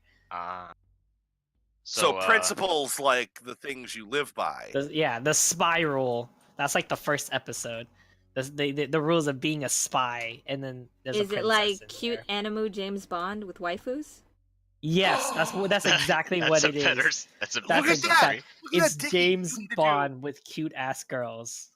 So principles like the things you live by. The spy rule. That's like the first episode. The rules of being a spy, and then there's a Is it princess like in cute there. animu James Bond with waifus? Yes, that's exactly what it is. That's a That's Look better at that! story. Look at It's that, Diggy. James You need to Bond with cute ass girls.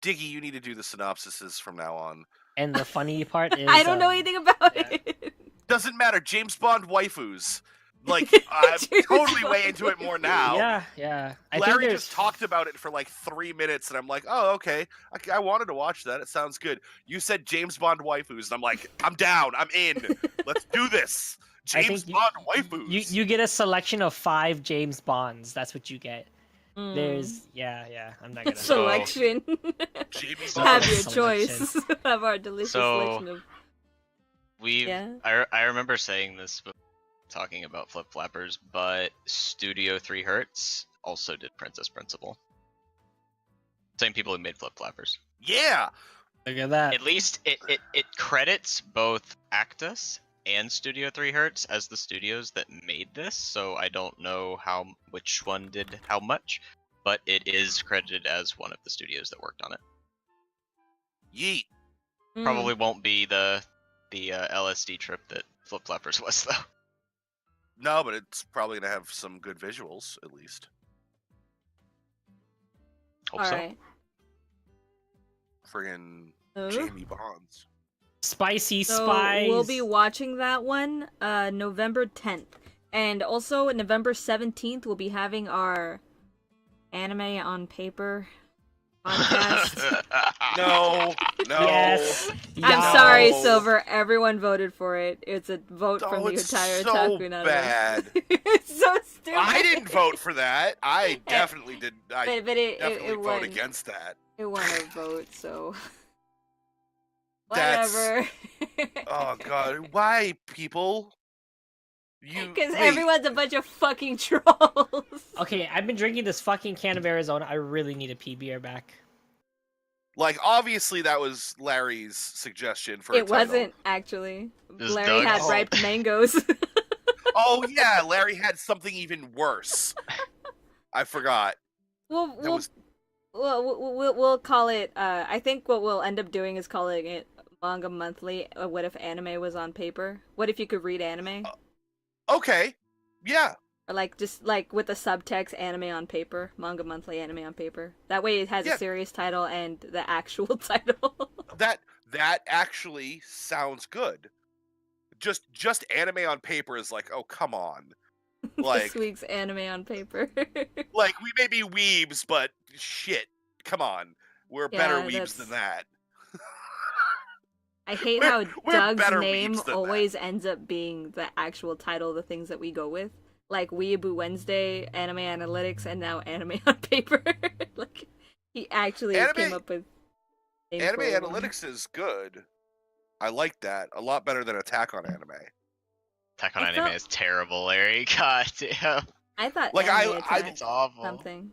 Diggy, you need to do the synopsises from now on. And the funny part is I don't know anything about yeah. it. Doesn't matter. James Bond waifus. Like, I'm James totally Bond way into it more now. Yeah. I think Larry there's just talked about it for like 3 minutes, and I'm like, oh, okay. I wanted to watch that. It sounds good. You said James Bond waifus, and I'm like, I'm down. I'm in. Let's do this. I James think Bond waifus. you get a selection of 5 James Bonds. That's what you get. Mm. There's I'm not gonna Selection. James Have Bond. your Selection. choice. Have our delicious So- selection of. Yeah. I remember saying this before talking about Flip Flappers, but Studio 3 Hertz also did Princess Principal. Same people who made Flip Flappers. Yeah. Look at that. At least it credits both Actus and Studio 3 Hertz as the studios that made this, so I don't know which one did how much, but it is credited as one of the studios that worked on it. Yeet. Mm. Probably won't be the LSD trip that Flip Flappers was though. No, but it's probably gonna have some good visuals at least. Hope All so. right. Friggin' Oh. Jamie Bonds. Spicy So spies. we'll be watching that one November 10th. And also November 17th we'll be having our anime on paper podcast. No. Yes. I'm No. sorry, Silver. Everyone voted for it. It's a vote Oh, from the it's entire so Otaku Nata. bad. It's so stupid. I didn't vote for that. I definitely did. I But it definitely vote won. against that. It won a vote, so That's- whatever. Oh god, why people? You Because wait, everyone's a bunch of fucking trolls. Okay, I've been drinking this fucking can of Arizona. I really need a PBR back. like obviously that was Larry's suggestion for a It title. wasn't actually. It was Larry had Doug's. ripe mangoes. Oh yeah, Larry had something even worse. I forgot. well, That was we'll call it. I think what we'll end up doing is calling it Manga Monthly. What if anime was on paper? What if you could read anime? Okay. Yeah. Or like just like with the subtext anime on paper, Manga Monthly anime on paper. That way it has Yeah. a serious title and the actual title. That actually sounds good. Just anime on paper is like, oh come on. Like This week's anime on paper. like we may be weebs, but shit, come on. We're better Yeah, weebs than that. I hate We're- how we're Doug's better name weebs than that. always ends up being the actual title of the things that we go with. Like Weeaboo Wednesday, Anime Analytics, and now Anime on Paper. Like he actually came Anime- up with names Anime for everyone. analytics is good. I like that a lot better than Attack on Anime. Attack on I Anime felt- is terrible, Larry. God damn. I thought Like, Anime I- Attack It's awful. something.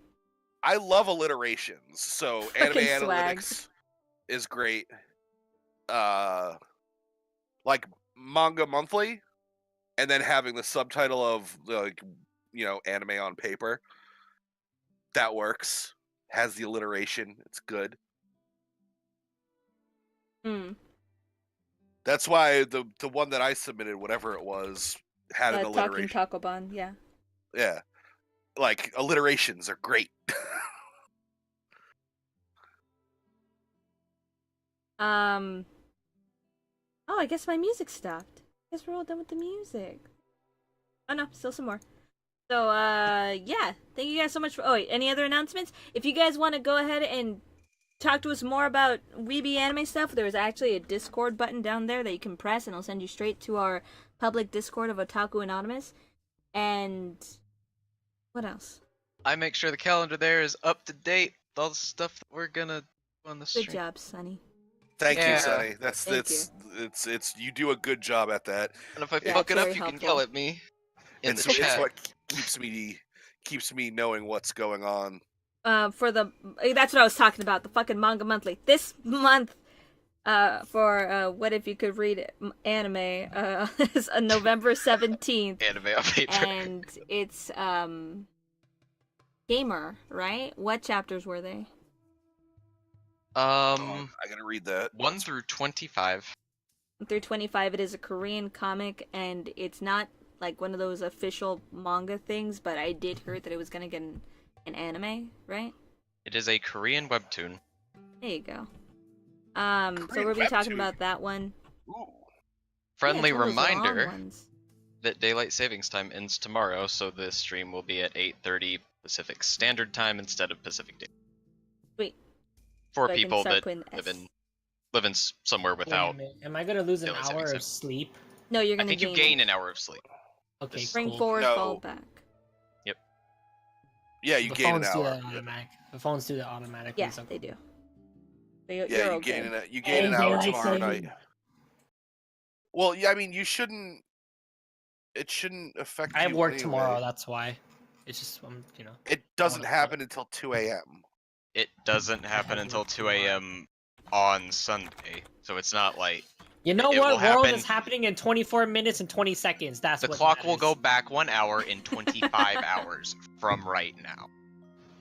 I love alliterations, so anime Fucking swag. analytics is great. Like Manga Monthly, and then having the subtitle of like anime on paper. That works. Has the alliteration. It's good. Hmm. That's why the one that I submitted, whatever it was, had an Talking alliteration. Takoban, yeah. Yeah, like alliterations are great. Oh, I guess my music stopped. I guess we're all done with the music. Oh no, still some more. So, yeah. Thank you guys so much for. Oh, wait, any other announcements? If you guys want to go ahead and talk to us more about weeby anime stuff, there's actually a Discord button down there that you can press, and it'll send you straight to our public Discord of Otaku Anonymous. And what else? I make sure the calendar there is up to date with all the stuff that we're gonna do on the stream. Good job, Sonny. Thank you, Yeah. Sonny. That's Thank it's you do a good job at that. And if I Yeah, fuck it's it up, very you can helpful. yell at me in It's the chat. what keeps me knowing what's going on. For the that's what I was talking about, the fucking Manga Monthly. This month, for what if you could read anime, is November 17th, Anime on paper. and it's Gamer, right? What chapters were they? I gotta read that. 1 through 25. Through 25. It is a Korean comic, and it's not like one of those official manga things, but I did hear that it was gonna get an anime, right? It is a Korean webtoon. There you go. So Korean we'll be talking webtoon. about that one. Ooh. Friendly Yeah, it's one of those long reminder ones. that daylight savings time ends tomorrow, so this stream will be at 8:30 Pacific Standard Time instead of Pacific Day. Sweet. For So I can people start that putting live in somewhere without. Wait a minute, am I gonna lose an daylight hour savings of time. sleep? No, you're I gonna think you gain an hour of sleep. Okay, This- Bring cool. forward, No. fall back. Yeah, you The gain an phones do hour. that automatic. The phones do that automatically. Yeah, so they do. So Yeah, you're you okay. gain an And hour daylight tomorrow saving. night. Well, yeah, I mean, you shouldn't. It shouldn't affect. I have you work anyway. tomorrow. That's why. It's just It doesn't wanna- happen until 2 a.m. It doesn't happen until 2 a.m. on Sunday, so it's not like You know It what will world happen- is happening in 24 minutes and 20 seconds? That's the what clock will matters. go back 1 hour in 25 hours from right now.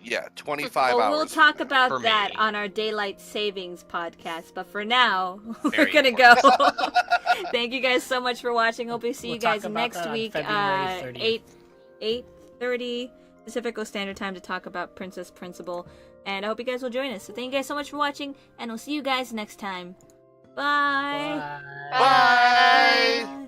Yeah, 25 Well, hours. we'll talk from now. about For that me. on our daylight savings podcast. But for now, we're Very gonna go. important. Thank you guys so much for watching. Hope we see We'll you guys talk about next that on week. February 30th. 8:30 Pacific Standard Time to talk about Princess Principal. And I hope you guys will join us. So thank you guys so much for watching, and we'll see you guys next time. Bye. Bye. Bye.